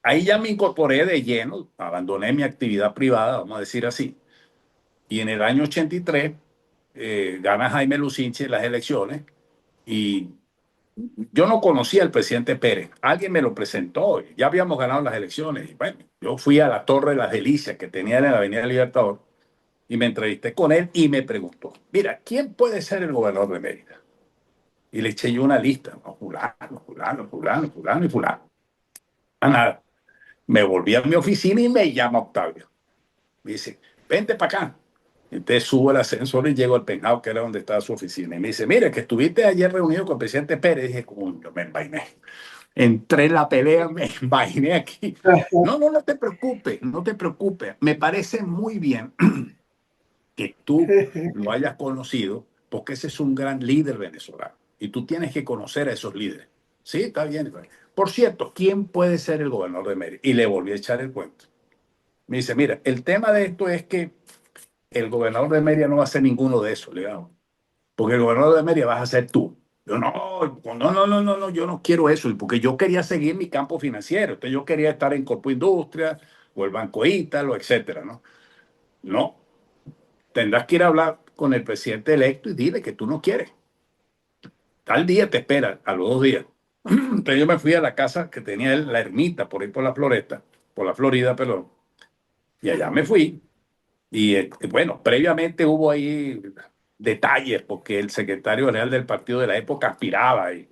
ahí ya me incorporé de lleno, abandoné mi actividad privada, vamos a decir así. Y en el año 83 gana Jaime Lucinche las elecciones y yo no conocía al presidente Pérez, alguien me lo presentó, ya habíamos ganado las elecciones. Y bueno, yo fui a la Torre de las Delicias que tenía en la Avenida Libertador y me entrevisté con él y me preguntó, mira, ¿quién puede ser el gobernador de Mérida? Y le eché yo una lista, no, fulano, fulano, fulano, fulano y fulano. A nada. Me volví a mi oficina y me llama Octavio. Me dice, vente para acá. Entonces subo el ascensor y llego al penthouse, que era donde estaba su oficina. Y me dice, mire, que estuviste ayer reunido con el presidente Pérez. Y dije, coño, me envainé. Entré en la pelea, me envainé aquí. No, no, no te preocupes, no te preocupes. Me parece muy bien que tú lo hayas conocido, porque ese es un gran líder venezolano. Y tú tienes que conocer a esos líderes. Sí, está bien. Por cierto, ¿quién puede ser el gobernador de Mérida? Y le volví a echar el cuento. Me dice, mira, el tema de esto es que el gobernador de Mérida no va a ser ninguno de esos, digamos, porque el gobernador de Mérida vas a ser tú. Yo no, no, no, no, no, no, yo no quiero eso, porque yo quería seguir mi campo financiero, entonces yo quería estar en Corpo Industria o el Banco Ítalo, etcétera, ¿no? No, tendrás que ir a hablar con el presidente electo y dile que tú no quieres. Tal día te espera, a los 2 días. Entonces yo me fui a la casa que tenía él, la ermita, por ahí por la Floresta, por la Florida, perdón, y allá me fui. Y bueno, previamente hubo ahí detalles porque el secretario general del partido de la época aspiraba y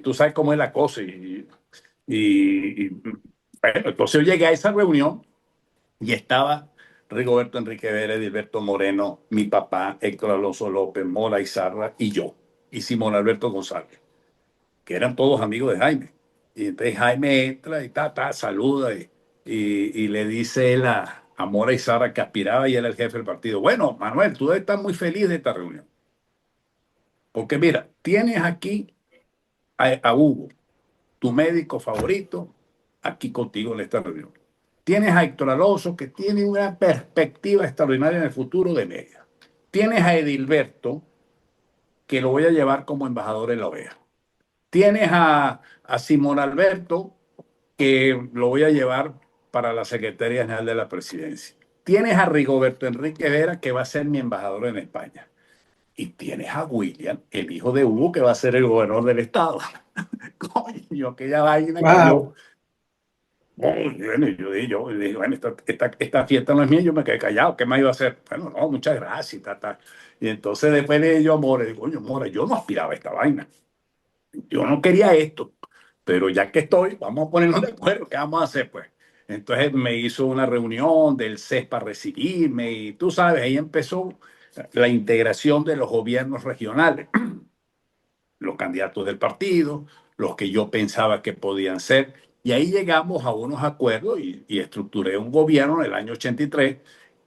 tú sabes cómo es la cosa. Bueno, entonces yo llegué a esa reunión y estaba Rigoberto Enrique Vélez, Gilberto Moreno, mi papá, Héctor Alonso López, Mora Izarra y yo, y Simón Alberto González, que eran todos amigos de Jaime. Y entonces Jaime entra y saluda y le dice él a Mora Izarra que aspiraba y era el jefe del partido. Bueno, Manuel, tú debes estar muy feliz de esta reunión. Porque mira, tienes aquí a Hugo, tu médico favorito, aquí contigo en esta reunión. Tienes a Héctor Alonso, que tiene una perspectiva extraordinaria en el futuro de Mérida. Tienes a Edilberto, que lo voy a llevar como embajador en la OEA. Tienes a Simón Alberto, que lo voy a llevar para la Secretaría General de la Presidencia. Tienes a Rigoberto Enrique Vera, que va a ser mi embajador en España. Y tienes a William, el hijo de Hugo, que va a ser el gobernador del estado. Coño, aquella vaina cayó. Wow. Bueno, yo dije, bueno, esta fiesta no es mía, yo me quedé callado, ¿qué más iba a hacer? Bueno, no, muchas gracias, ta. Y entonces después le yo a Mora, digo, coño, Mora, yo no aspiraba a esta vaina, yo no quería esto, pero ya que estoy, vamos a ponernos de acuerdo, ¿qué vamos a hacer, pues? Entonces me hizo una reunión del CES para recibirme y tú sabes, ahí empezó la integración de los gobiernos regionales, los candidatos del partido, los que yo pensaba que podían ser, y ahí llegamos a unos acuerdos y estructuré un gobierno en el año 83.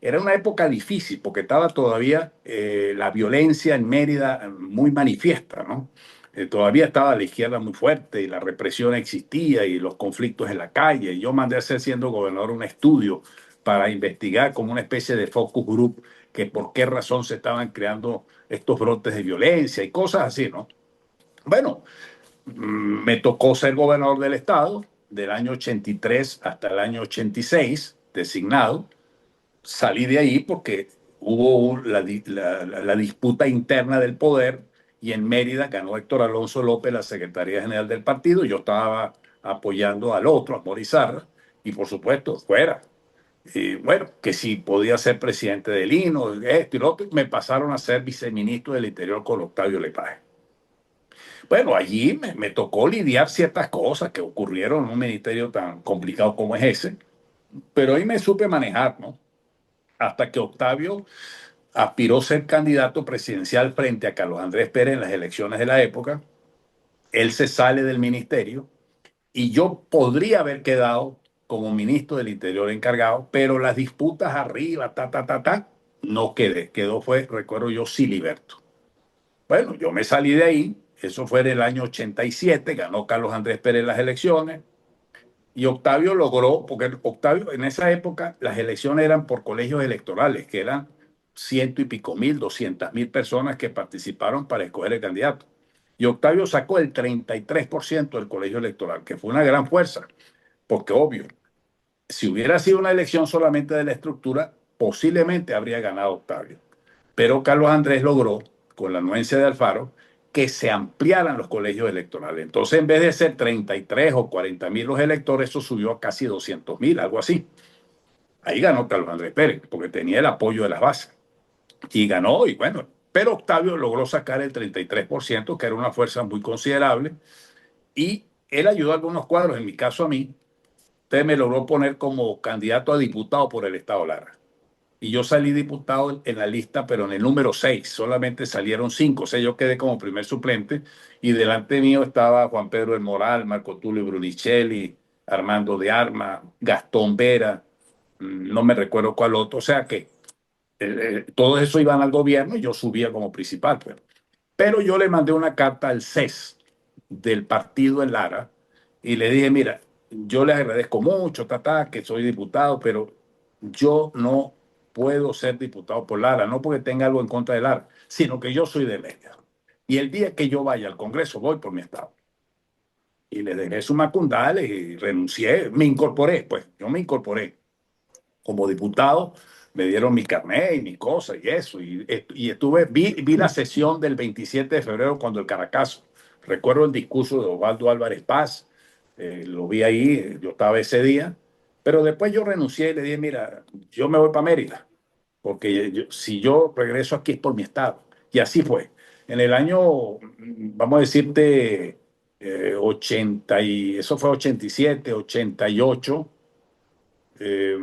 Era una época difícil porque estaba todavía la violencia en Mérida muy manifiesta, ¿no? Todavía estaba la izquierda muy fuerte y la represión existía y los conflictos en la calle. Y yo mandé a hacer, siendo gobernador, un estudio para investigar como una especie de focus group que por qué razón se estaban creando estos brotes de violencia y cosas así, ¿no? Bueno, me tocó ser gobernador del estado del año 83 hasta el año 86, designado. Salí de ahí porque hubo la disputa interna del poder y en Mérida ganó Héctor Alonso López la Secretaría General del partido. Yo estaba apoyando al otro, a Morizarra, y por supuesto, fuera. Y bueno, que si podía ser presidente del INO, esto y lo otro, me pasaron a ser viceministro del Interior con Octavio Lepage. Bueno, allí me tocó lidiar ciertas cosas que ocurrieron en un ministerio tan complicado como es ese, pero ahí me supe manejar, ¿no? Hasta que Octavio aspiró a ser candidato presidencial frente a Carlos Andrés Pérez en las elecciones de la época. Él se sale del ministerio y yo podría haber quedado como ministro del Interior encargado, pero las disputas arriba, no quedé. Quedó fue, recuerdo yo, Siliberto. Bueno, yo me salí de ahí, eso fue en el año 87, ganó Carlos Andrés Pérez las elecciones y Octavio logró, porque Octavio en esa época las elecciones eran por colegios electorales, que eran ciento y pico mil, 200.000 personas que participaron para escoger el candidato. Y Octavio sacó el 33% del colegio electoral, que fue una gran fuerza, porque obvio, si hubiera sido una elección solamente de la estructura, posiblemente habría ganado Octavio. Pero Carlos Andrés logró, con la anuencia de Alfaro, que se ampliaran los colegios electorales. Entonces, en vez de ser 33 o 40.000 los electores, eso subió a casi 200.000, algo así. Ahí ganó Carlos Andrés Pérez, porque tenía el apoyo de las bases. Y ganó, y bueno, pero Octavio logró sacar el 33%, que era una fuerza muy considerable, y él ayudó a algunos cuadros, en mi caso a mí, usted me logró poner como candidato a diputado por el Estado Lara. Y yo salí diputado en la lista, pero en el número 6 solamente salieron 5. O sea, yo quedé como primer suplente y delante mío estaba Juan Pedro del Moral, Marco Tulio Brunicelli, Armando de Arma, Gastón Vera, no me recuerdo cuál otro. O sea que todo eso iban al gobierno y yo subía como principal. Pero yo le mandé una carta al CES del partido en Lara y le dije, mira, yo le agradezco mucho, que soy diputado, pero yo no puedo ser diputado por Lara, no porque tenga algo en contra de Lara, sino que yo soy de Mérida. Y el día que yo vaya al Congreso, voy por mi estado. Y le dejé su macundales y renuncié, me incorporé, pues yo me incorporé como diputado, me dieron mi carnet y mi cosa y eso. Y estuve, vi la sesión del 27 de febrero cuando el Caracazo. Recuerdo el discurso de Osvaldo Álvarez Paz, lo vi ahí, yo estaba ese día, pero después yo renuncié y le dije, mira, yo me voy para Mérida, porque si yo regreso aquí es por mi estado. Y así fue. En el año, vamos a decirte, 80 eso fue 87, 88, eh,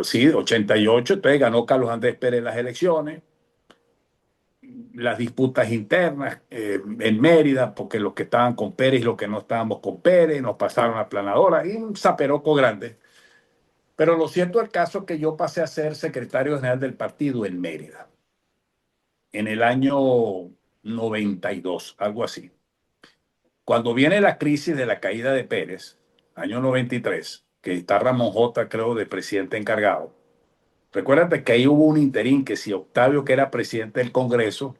sí, 88, entonces ganó Carlos Andrés Pérez las elecciones, las disputas internas en Mérida, porque los que estaban con Pérez y los que no estábamos con Pérez, nos pasaron a planadora y un zaperoco grande. Pero lo cierto del caso es que yo pasé a ser secretario general del partido en Mérida en el año 92, algo así. Cuando viene la crisis de la caída de Pérez, año 93, que está Ramón J., creo, de presidente encargado. Recuérdate que ahí hubo un interín que si Octavio, que era presidente del Congreso,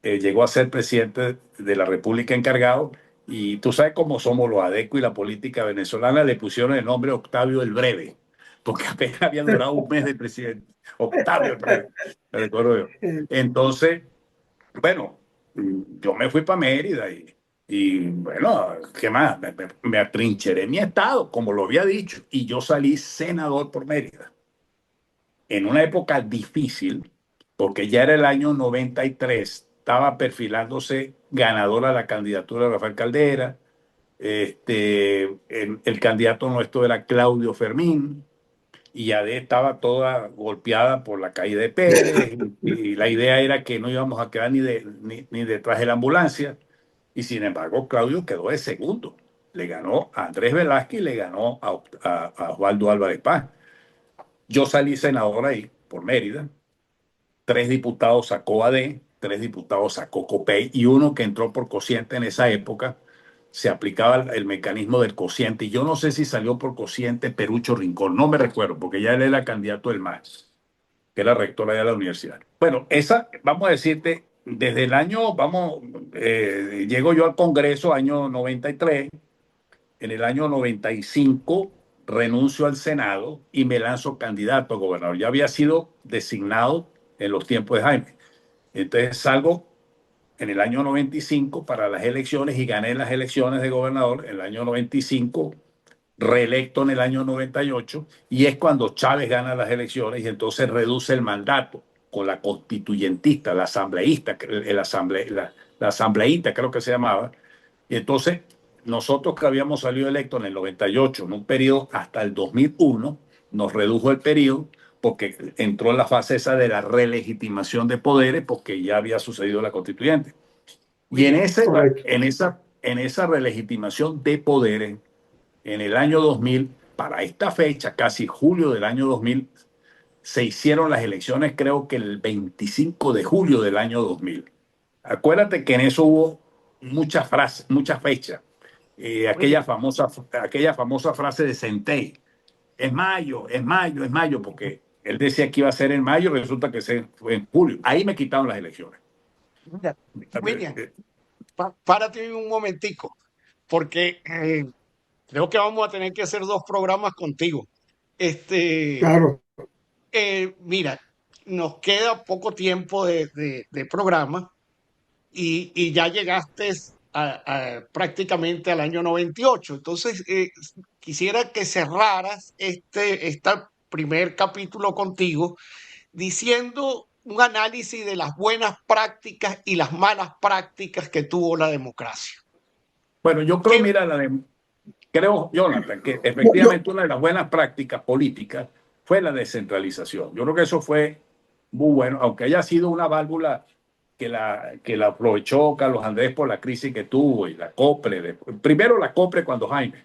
llegó a ser presidente de la República encargado, y tú sabes cómo somos los adecos y la política venezolana, le pusieron el nombre Octavio el Breve, porque apenas había durado un mes de presidente. Octavio el Breve, me recuerdo yo. Entonces, bueno, yo me fui para Mérida y bueno, ¿qué más? Me atrincheré en mi estado, como lo había dicho, y yo salí senador por Mérida en una época difícil, porque ya era el año 93, estaba perfilándose ganadora la candidatura de Rafael Caldera. El candidato nuestro era Claudio Fermín, y AD estaba toda golpeada por la caída de Pérez, y la idea era que no íbamos a quedar ni detrás de la ambulancia, y sin embargo Claudio quedó de segundo. Le ganó a Andrés Velázquez y le ganó a Osvaldo Álvarez Paz. Yo salí senador ahí, por Mérida. 3 diputados sacó AD, 3 diputados sacó COPEI, y uno que entró por cociente en esa época. Se aplicaba el mecanismo del cociente, y yo no sé si salió por cociente Perucho Rincón, no me recuerdo, porque ya él era candidato del MAS, que era rectora de la universidad. Bueno, esa, vamos a decirte, desde el año, llego yo al Congreso, año 93. En el año 95 renuncio al Senado y me lanzo candidato a gobernador. Ya había sido designado en los tiempos de Jaime. Entonces salgo en el año 95 para las elecciones y gané las elecciones de gobernador en el año 95, reelecto en el año 98, y es cuando Chávez gana las elecciones y entonces reduce el mandato con la constituyentista, la asambleísta, la asambleísta creo que se llamaba. Y entonces nosotros que habíamos salido electos en el 98, en un periodo hasta el 2001, nos redujo el periodo porque entró en la fase esa de la relegitimación de poderes, porque ya había sucedido la constituyente. Y en esa relegitimación de poderes, en el año 2000, para esta fecha, casi julio del año 2000, se hicieron las elecciones, creo que el 25 de julio del año 2000. Acuérdate que en eso hubo muchas frases, muchas fechas. Aquella famosa frase de Centey: es mayo, es mayo, es mayo, porque él decía que iba a ser en mayo, resulta que fue en julio. Ahí me quitaron las elecciones. Mira, William, párate un momentico, porque creo que vamos a tener que hacer dos programas contigo. Claro, Mira, nos queda poco tiempo de programa y ya llegaste prácticamente al año 98. Entonces, quisiera que cerraras este primer capítulo contigo diciendo un análisis de las buenas prácticas y las malas prácticas que tuvo la democracia. Bueno, yo creo, ¿Qué? mira, creo, Jonathan, que yo, efectivamente una de las buenas prácticas políticas fue la descentralización. Yo creo que eso fue muy bueno, aunque haya sido una válvula que la aprovechó Carlos Andrés por la crisis que tuvo, y la COPRE. Primero la COPRE cuando Jaime,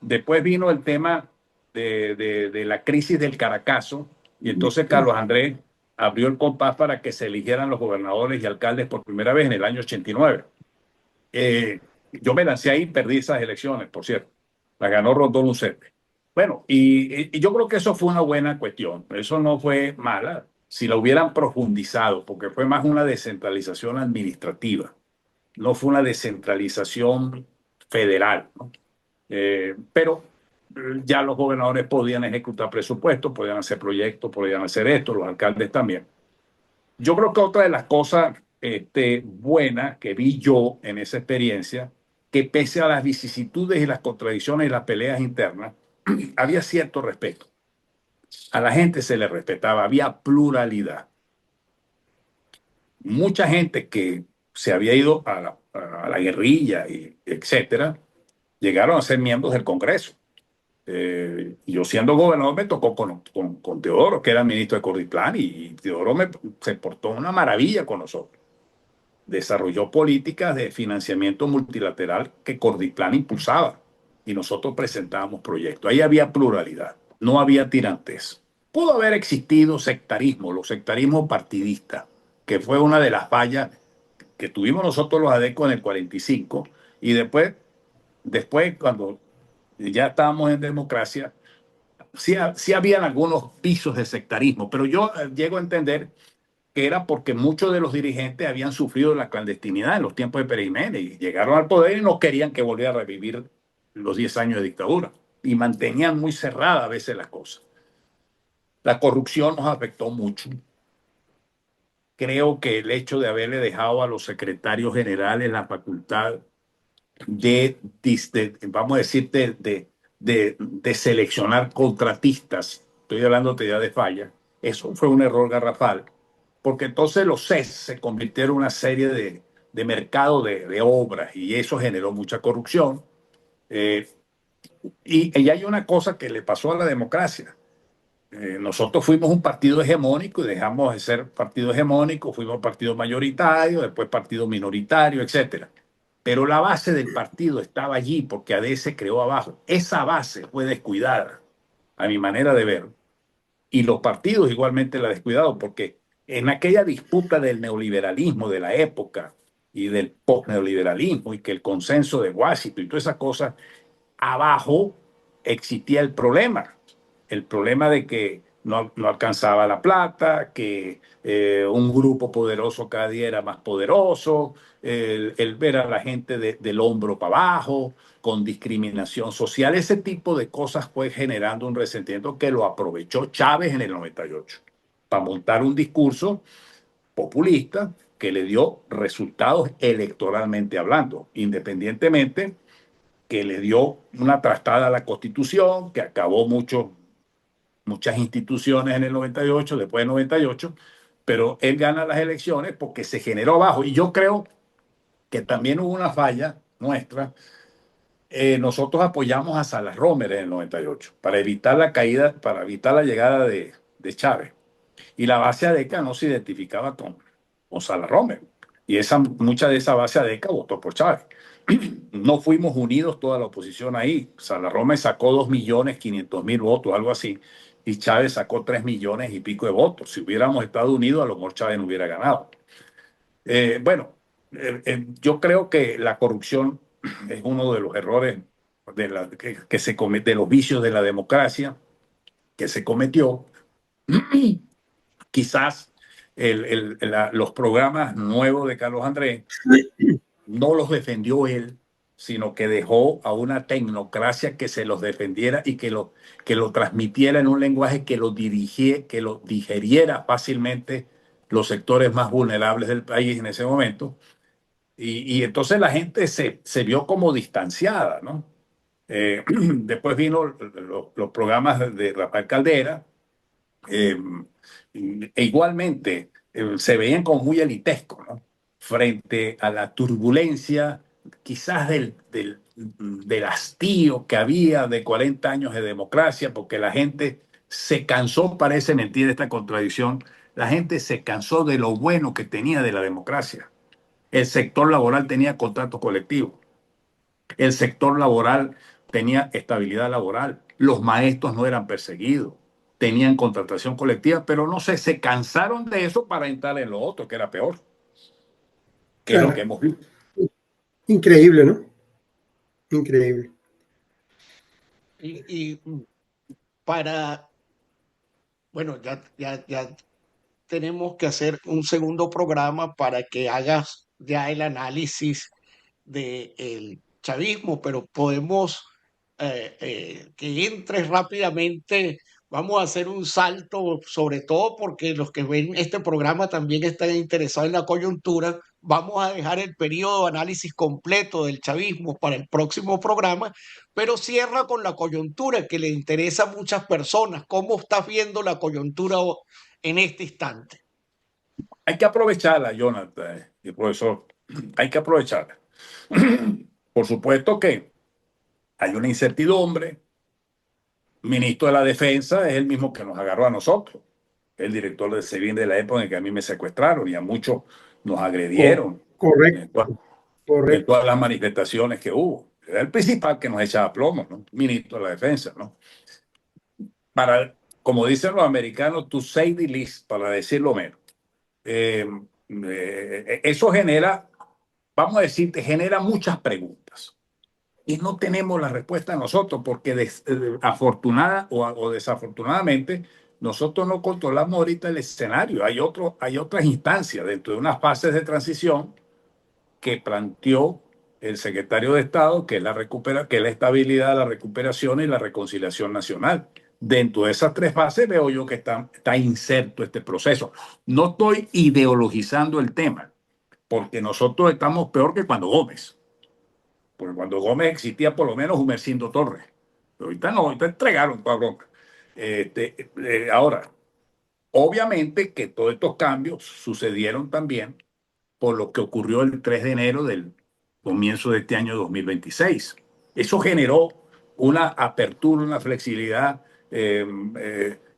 después vino el tema de la crisis del Caracazo, y entonces Carlos Andrés abrió el compás para que se eligieran los gobernadores y alcaldes por primera vez en el año 89. Yo me lancé ahí, perdí esas elecciones, por cierto. La ganó Rondón Lucente. Bueno, y yo creo que eso fue una buena cuestión. Eso no fue mala si la hubieran profundizado, porque fue más una descentralización administrativa, no fue una descentralización federal, ¿no? Pero ya los gobernadores podían ejecutar presupuestos, podían hacer proyectos, podían hacer esto, los alcaldes también. Yo creo que otra de las cosas buenas que vi yo en esa experiencia, que pese a las vicisitudes y las contradicciones y las peleas internas, había cierto respeto. A la gente se le respetaba, había pluralidad. Mucha gente que se había ido a la guerrilla, etcétera, llegaron a ser miembros del Congreso. Yo siendo gobernador me tocó con Teodoro, que era ministro de Cordiplán, y Teodoro se portó una maravilla con nosotros. Desarrolló políticas de financiamiento multilateral que Cordiplán impulsaba, y nosotros presentábamos proyectos. Ahí había pluralidad, no había tirantez. Pudo haber existido sectarismo, los sectarismos partidistas, que fue una de las fallas que tuvimos nosotros los ADECO en el 45 y después cuando ya estábamos en democracia, sí habían algunos pisos de sectarismo, pero yo llego a entender que era porque muchos de los dirigentes habían sufrido la clandestinidad en los tiempos de Pérez Jiménez y llegaron al poder y no querían que volviera a revivir los 10 años de dictadura y mantenían muy cerradas a veces las cosas. La corrupción nos afectó mucho. Creo que el hecho de haberle dejado a los secretarios generales la facultad vamos a decir, de seleccionar contratistas, estoy hablando ya de falla, eso fue un error garrafal, porque entonces los CES se convirtieron en una serie de mercado de obras y eso generó mucha corrupción. Eh, y hay una cosa que le pasó a la democracia. Nosotros fuimos un partido hegemónico y dejamos de ser partido hegemónico, fuimos partido mayoritario, después partido minoritario, etcétera. Pero la base del partido estaba allí porque ADES se creó abajo. Esa base fue descuidada, a mi manera de ver. Y los partidos igualmente la descuidaron porque en aquella disputa del neoliberalismo de la época y del post-neoliberalismo y que el consenso de Washington y todas esas cosas, abajo existía el problema de que no alcanzaba la plata, que un grupo poderoso cada día era más poderoso, el ver a la gente del hombro para abajo, con discriminación social, ese tipo de cosas fue generando un resentimiento que lo aprovechó Chávez en el 98 para montar un discurso populista que le dio resultados electoralmente hablando, independientemente que le dio una trastada a la Constitución, que acabó muchas instituciones en el 98, después del 98, pero él gana las elecciones porque se generó abajo. Y yo creo que también hubo una falla nuestra. Nosotros apoyamos a Salas Romer en el 98 para evitar la caída, para evitar la llegada de Chávez. Y la base ADECA no se identificaba con Salas Romer. Y mucha de esa base ADECA votó por Chávez. No fuimos unidos toda la oposición ahí. Salarrome sacó 2.500.000 votos, algo así, y Chávez sacó 3 millones y pico de votos. Si hubiéramos estado unidos, a lo mejor Chávez no hubiera ganado. Bueno, yo creo que la corrupción es uno de los errores que se comete, de los vicios de la democracia que se cometió. Quizás los programas nuevos de Carlos Andrés no los defendió él, sino que dejó a una tecnocracia que se los defendiera y que lo transmitiera en un lenguaje que lo digeriera fácilmente los sectores más vulnerables del país en ese momento. Y entonces la gente se vio como distanciada, ¿no? Después vino los programas de Rafael Caldera, eh, e igualmente se veían como muy elitescos, ¿no? Frente a la turbulencia, quizás del hastío que había de 40 años de democracia, porque la gente se cansó, parece mentir esta contradicción, la gente se cansó de lo bueno que tenía de la democracia. El sector laboral tenía contrato colectivo, el sector laboral tenía estabilidad laboral, los maestros no eran perseguidos, tenían contratación colectiva, pero no sé, se cansaron de eso para entrar en lo otro, que era peor, que es lo que hemos visto. Increíble, ¿no? Increíble. Y para, bueno, ya tenemos que hacer un segundo programa para que hagas ya el análisis del chavismo, pero podemos que entres rápidamente. Vamos a hacer un salto, sobre todo porque los que ven este programa también están interesados en la coyuntura. Vamos a dejar el periodo de análisis completo del chavismo para el próximo programa, pero cierra con la coyuntura que le interesa a muchas personas. ¿Cómo estás viendo la coyuntura en este instante? Hay que aprovecharla, Jonathan y profesor, hay que aprovecharla. Por supuesto que hay una incertidumbre. El ministro de la Defensa es el mismo que nos agarró a nosotros, el director del SEBIN de la época en que a mí me secuestraron y a muchos nos agredieron en Correcto, todas, en correcto. todas las manifestaciones que hubo. Era el principal que nos echaba plomo, ¿no? Ministro de la Defensa, ¿no? Como dicen los americanos, to say the least, para decirlo menos. eso genera, vamos a decir, te genera muchas preguntas. Y no tenemos la respuesta nosotros, porque afortunada o desafortunadamente, nosotros no controlamos ahorita el escenario. Hay otras instancias dentro de unas fases de transición que planteó el secretario de Estado, que es que es la estabilidad, la recuperación y la reconciliación nacional. Dentro de esas tres fases veo yo que está inserto este proceso. No estoy ideologizando el tema, porque nosotros estamos peor que cuando Gómez. Porque cuando Gómez existía por lo menos Humercindo Torres. Pero ahorita no, ahorita entregaron toda bronca. Ahora, obviamente que todos estos cambios sucedieron también por lo que ocurrió el 3 de enero del comienzo de este año 2026. Eso generó una apertura, una flexibilidad,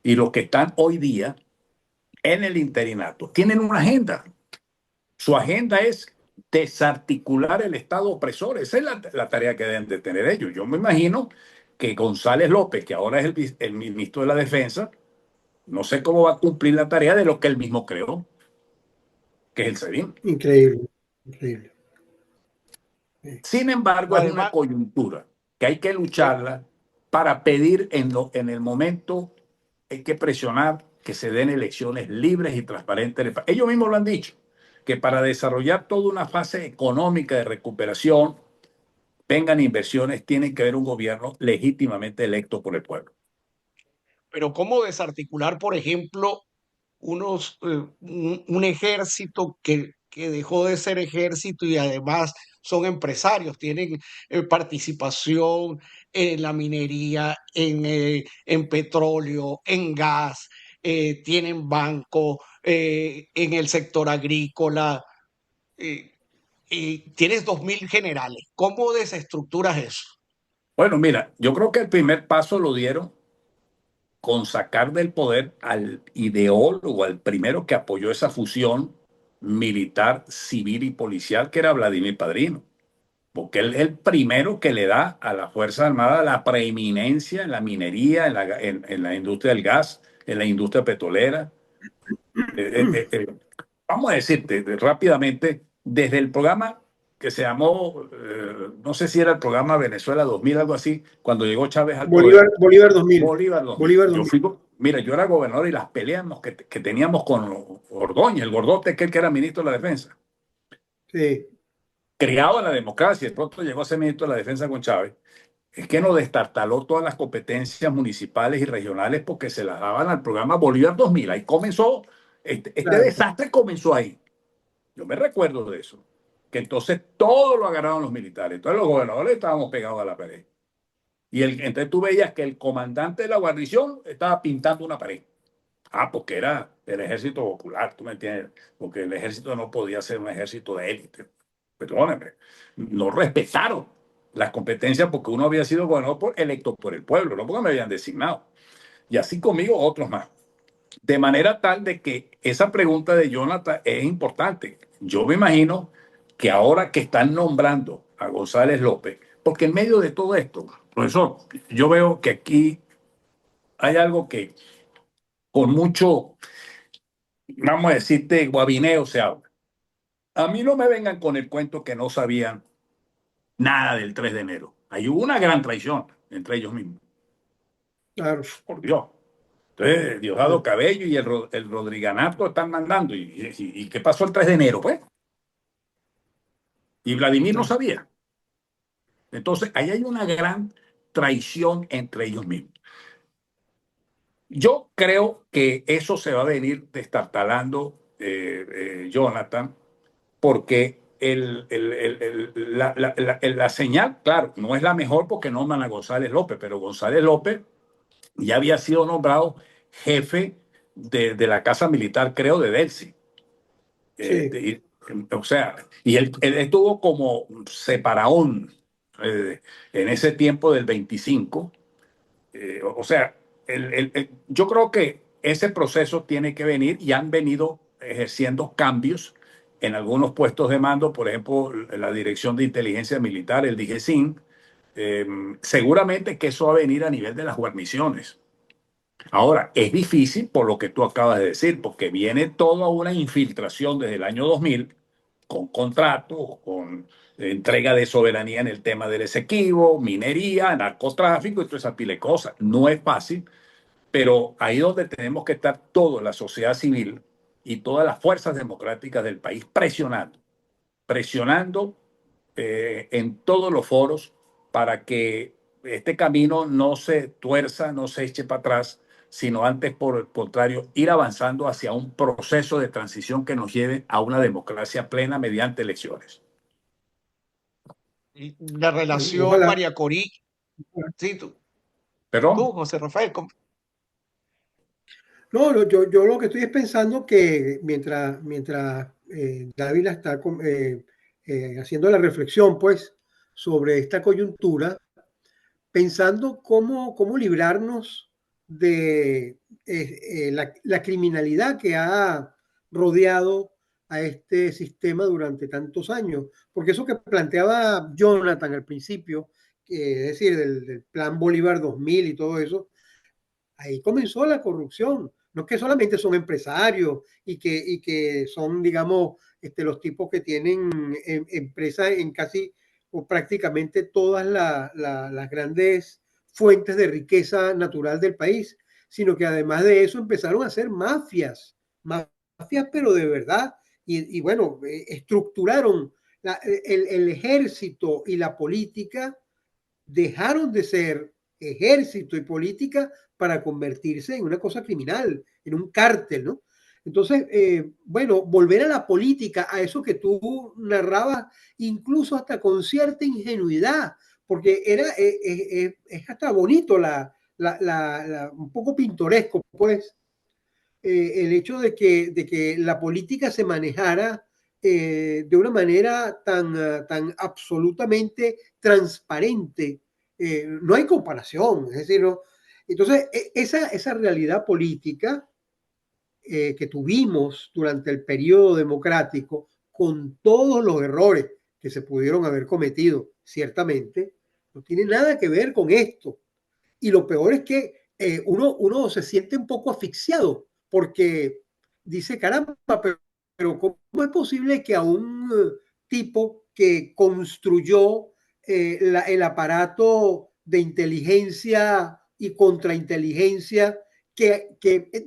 y los que están hoy día en el interinato tienen una agenda. Su agenda es desarticular el Estado opresor. Esa es la tarea que deben de tener ellos. Yo me imagino que González López, que ahora es el ministro de la Defensa, no sé cómo va a cumplir la tarea de lo que él mismo creó, que es el SEBIN. Increíble, increíble. Sin embargo, es una Además, coyuntura que hay que eh, lucharla para pedir en el momento, hay que presionar que se den elecciones libres y transparentes. Ellos mismos lo han dicho, que para desarrollar toda una fase económica de recuperación, vengan inversiones, tiene que haber un gobierno legítimamente electo por el pueblo. pero ¿cómo desarticular, por ejemplo, un ejército que dejó de ser ejército y además son empresarios, tienen participación en la minería, en petróleo, en gas, tienen banco, en el sector agrícola, eh, y tienes 2.000 generales? ¿Cómo desestructuras eso? Bueno, mira, yo creo que el primer paso lo dieron con sacar del poder al ideólogo, al primero que apoyó esa fusión militar, civil y policial, que era Vladimir Padrino, porque él es el primero que le da a la Fuerza Armada la preeminencia en la minería, en la industria del gas, en la industria petrolera. Vamos a decirte rápidamente, desde el programa que se llamó, no sé si era el programa Venezuela 2000, algo así, cuando llegó Chávez al poder. Bolívar 2000. Bolívar 2000. Bolívar Yo 2000. fui, mira, yo era gobernador y las peleas que teníamos con Ordóñez, el gordote, aquel que era ministro de la Defensa, Sí, criado en la democracia, de pronto llegó a ser ministro de la Defensa con Chávez, es que nos destartaló todas las competencias municipales y regionales porque se las daban al programa Bolívar 2000. Ahí comenzó, este claro. desastre comenzó ahí. Yo me recuerdo de eso, que entonces todo lo agarraron los militares, entonces los gobernadores estábamos pegados a la pared. Entonces tú veías que el comandante de la guarnición estaba pintando una pared. Ah, porque era el ejército popular, tú me entiendes, porque el ejército no podía ser un ejército de élite. Perdóname, no respetaron las competencias porque uno había sido gobernador electo por el pueblo, no porque me habían designado. Y así conmigo otros más. De manera tal de que esa pregunta de Jonathan es importante. Yo me imagino que ahora que están nombrando a González López, porque en medio de todo esto, profesor, yo veo que aquí hay algo que con mucho, vamos a decirte, guabineo se habla. A mí no me vengan con el cuento que no sabían nada del 3 de enero. Ahí hubo una gran traición entre ellos mismos, Claro. por Dios. Entonces, Diosdado Cabello y el Rodriganato están mandando. ¿Y qué pasó el 3 de enero, pues? Y Vladimir no sabía. Entonces, ahí hay una gran traición entre ellos mismos. Yo creo que eso se va a venir destartalando, Jonathan, porque la señal, claro, no es la mejor porque nombran a González López, pero González López ya había sido nombrado jefe de la Casa Militar, creo, de Delcy. Sí, O sea, y él estuvo como separaón, eh, en ese tiempo del 25. O sea, yo creo que ese proceso tiene que venir y han venido ejerciendo cambios en algunos puestos de mando, por ejemplo, la Dirección de Inteligencia Militar, el DIGESIN. Seguramente que eso va a venir a nivel de las guarniciones. Ahora, es difícil por lo que tú acabas de decir, porque viene toda una infiltración desde el año 2000 con contratos, con entrega de soberanía en el tema del Esequibo, minería, narcotráfico y toda esa pila de cosas. No es fácil, pero ahí donde tenemos que estar toda la sociedad civil y todas las fuerzas democráticas del país presionando en todos los foros para que este camino no se tuerza, no se eche para atrás, sino antes, por el contrario, ir avanzando hacia un proceso de transición que nos lleve a una democracia plena mediante elecciones. Y la Bueno, relación ojalá. María Corina, sí, tú, ¿Perdón? José Rafael, No, no, yo lo que estoy es pensando que mientras Dávila está haciendo la reflexión, pues, sobre esta coyuntura, pensando cómo librarnos de la criminalidad que ha rodeado a este sistema durante tantos años. Porque eso que planteaba Jonathan al principio, es decir, del Plan Bolívar 2000 y todo eso, ahí comenzó la corrupción. No es que solamente son empresarios y que son, digamos, los tipos que tienen empresas en casi o prácticamente todas las grandes fuentes de riqueza natural del país, sino que además de eso empezaron a ser mafias pero de verdad, y bueno, estructuraron el ejército y la política, dejaron de ser ejército y política para convertirse en una cosa criminal, en un cártel, ¿no? Entonces, bueno, volver a la política, a eso que tú narrabas, incluso hasta con cierta ingenuidad, porque es hasta bonito, un poco pintoresco, pues, el hecho de que la política se manejara de una manera tan absolutamente transparente. No hay comparación, es decir, ¿no? Entonces, esa realidad política que tuvimos durante el periodo democrático, con todos los errores que se pudieron haber cometido, ciertamente, no tiene nada que ver con esto. Y lo peor es que uno se siente un poco asfixiado porque dice, caramba, pero ¿cómo es posible que a un tipo que construyó el aparato de inteligencia y contrainteligencia que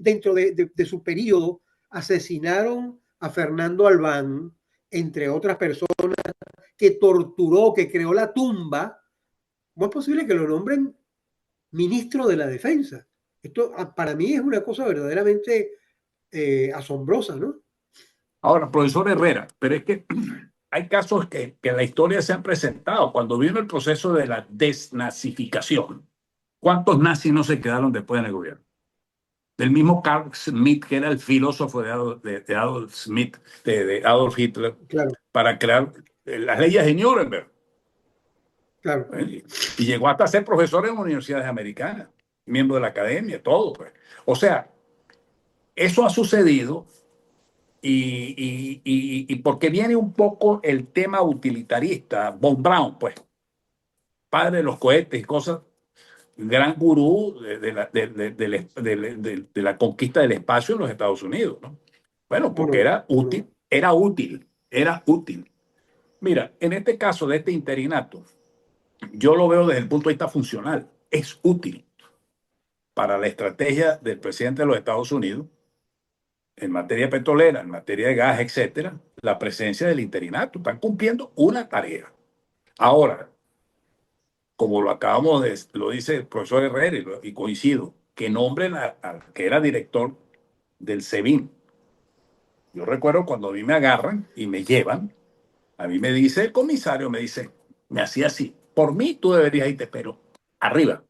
dentro de su periodo asesinaron a Fernando Albán, entre otras personas, que torturó, que creó la tumba? ¿Cómo es posible que lo nombren ministro de la Defensa? Esto para mí es una cosa verdaderamente asombrosa, ¿no? Ahora, profesor Herrera, pero es que hay casos que en la historia se han presentado. Cuando vino el proceso de la desnazificación, ¿cuántos nazis no se quedaron después en el gobierno? Del mismo Carl Schmitt, que era el filósofo de Adolf Schmitt, de Adolf Hitler, Claro, para crear las leyes de Nuremberg. claro. Y llegó hasta ser profesor en universidades americanas, miembro de la academia, todo. Pues. O sea, eso ha sucedido y porque viene un poco el tema utilitarista, Von Braun, pues, padre de los cohetes y cosas, gran gurú de la conquista del espacio en los Estados Unidos, ¿no? Bueno, ¿Cómo porque no? era ¿Cómo útil, no? era útil, era útil. Mira, en este caso de este interinato, yo lo veo desde el punto de vista funcional. Es útil para la estrategia del presidente de los Estados Unidos en materia petrolera, en materia de gas, etcétera, la presencia del interinato. Están cumpliendo una tarea. Ahora, como lo acabamos de, lo dice el profesor Herrera y coincido, que nombren al que era director del SEBIN. Yo recuerdo cuando a mí me agarran y me llevan, a mí me dice el comisario, me dice, me hacía así, por mí tú deberías irte, pero arriba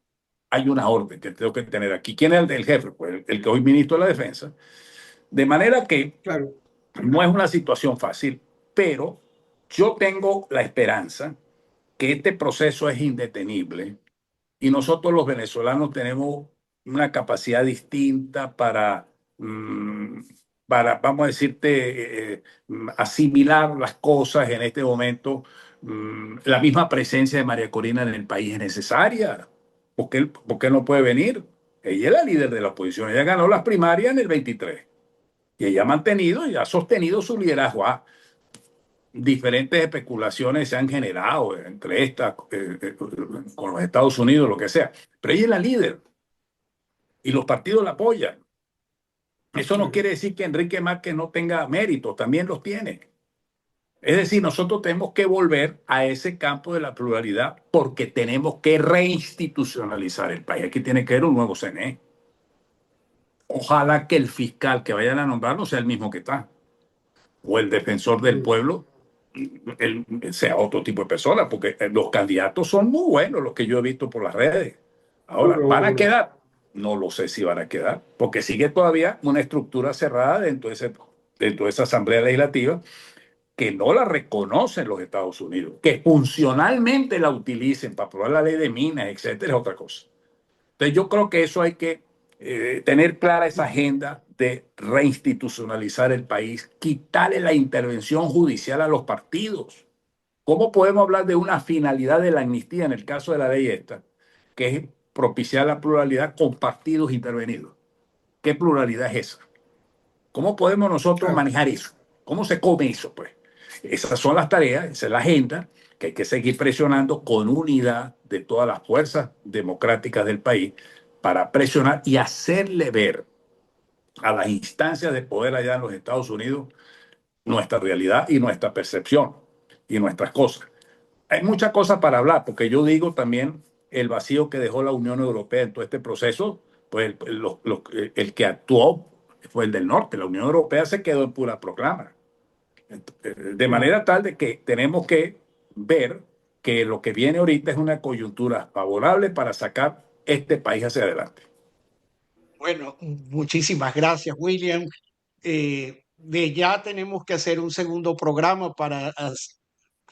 hay una orden que tengo que tener aquí. ¿Quién es el jefe? Pues el que hoy ministro de la Defensa. De manera que Claro. no es una situación fácil, pero yo tengo la esperanza que este proceso es indetenible y nosotros los venezolanos tenemos una capacidad distinta para vamos a decirte, asimilar las cosas en este momento. La misma presencia de María Corina en el país es necesaria. ¿Por qué no puede venir? Ella es la líder de la oposición. Ella ganó las primarias en el 23. Y ella ha mantenido y ha sostenido su liderazgo. Diferentes especulaciones se han generado entre estas, con los Estados Unidos, lo que sea. Pero ella es la líder y los partidos la apoyan. Eso no quiere decir que Enrique Márquez no tenga méritos, también los tiene. Es decir, nosotros tenemos que volver a ese campo de la pluralidad porque tenemos que reinstitucionalizar el país. Aquí tiene que haber un nuevo CNE. Ojalá que el fiscal que vayan a nombrar no sea el mismo que está, o el defensor del pueblo sea otro tipo de persona, porque los candidatos son muy buenos, los que yo he visto por las redes. Ahora, ¿van a quedar? No lo sé si van a quedar, porque sigue todavía una estructura cerrada dentro de esa Asamblea Legislativa que no la reconocen los Estados Unidos. Que funcionalmente la utilicen para aprobar la ley de minas, etcétera, es otra cosa. Entonces yo creo que eso hay que tener clara esa agenda de reinstitucionalizar el país, quitarle la intervención judicial a los partidos. ¿Cómo podemos hablar de una finalidad de la amnistía en el caso de la ley esta, que es propiciar la pluralidad con partidos intervenidos? ¿Qué pluralidad es esa? ¿Cómo podemos nosotros manejar eso? ¿Cómo se come eso? Pues esas son las tareas, esa es la agenda que hay que seguir presionando con unidad de todas las fuerzas democráticas del país para presionar y hacerle ver a las instancias de poder allá en los Estados Unidos nuestra realidad y nuestra percepción y nuestras cosas. Hay muchas cosas para hablar, porque yo digo también el vacío que dejó la Unión Europea en todo este proceso, pues el que actuó fue el del norte. La Unión Europea se quedó en pura proclama. De manera tal de que tenemos que ver que lo que viene ahorita es una coyuntura favorable para sacar este país hacia adelante. Bueno, muchísimas gracias, William. De ya tenemos que hacer un segundo programa para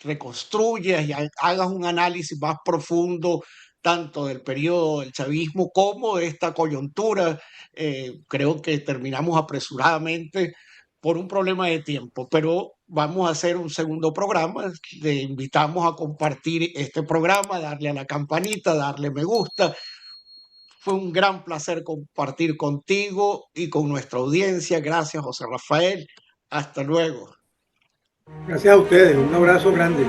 reconstruyas y hagas un análisis más profundo tanto del periodo del chavismo como de esta coyuntura. Creo que terminamos apresuradamente por un problema de tiempo, pero vamos a hacer un segundo programa. Le invitamos a compartir este programa, darle a la campanita, darle me gusta. Fue un gran placer compartir contigo y con nuestra audiencia. Gracias, José Rafael. Hasta luego. Gracias a ustedes. Un abrazo grande.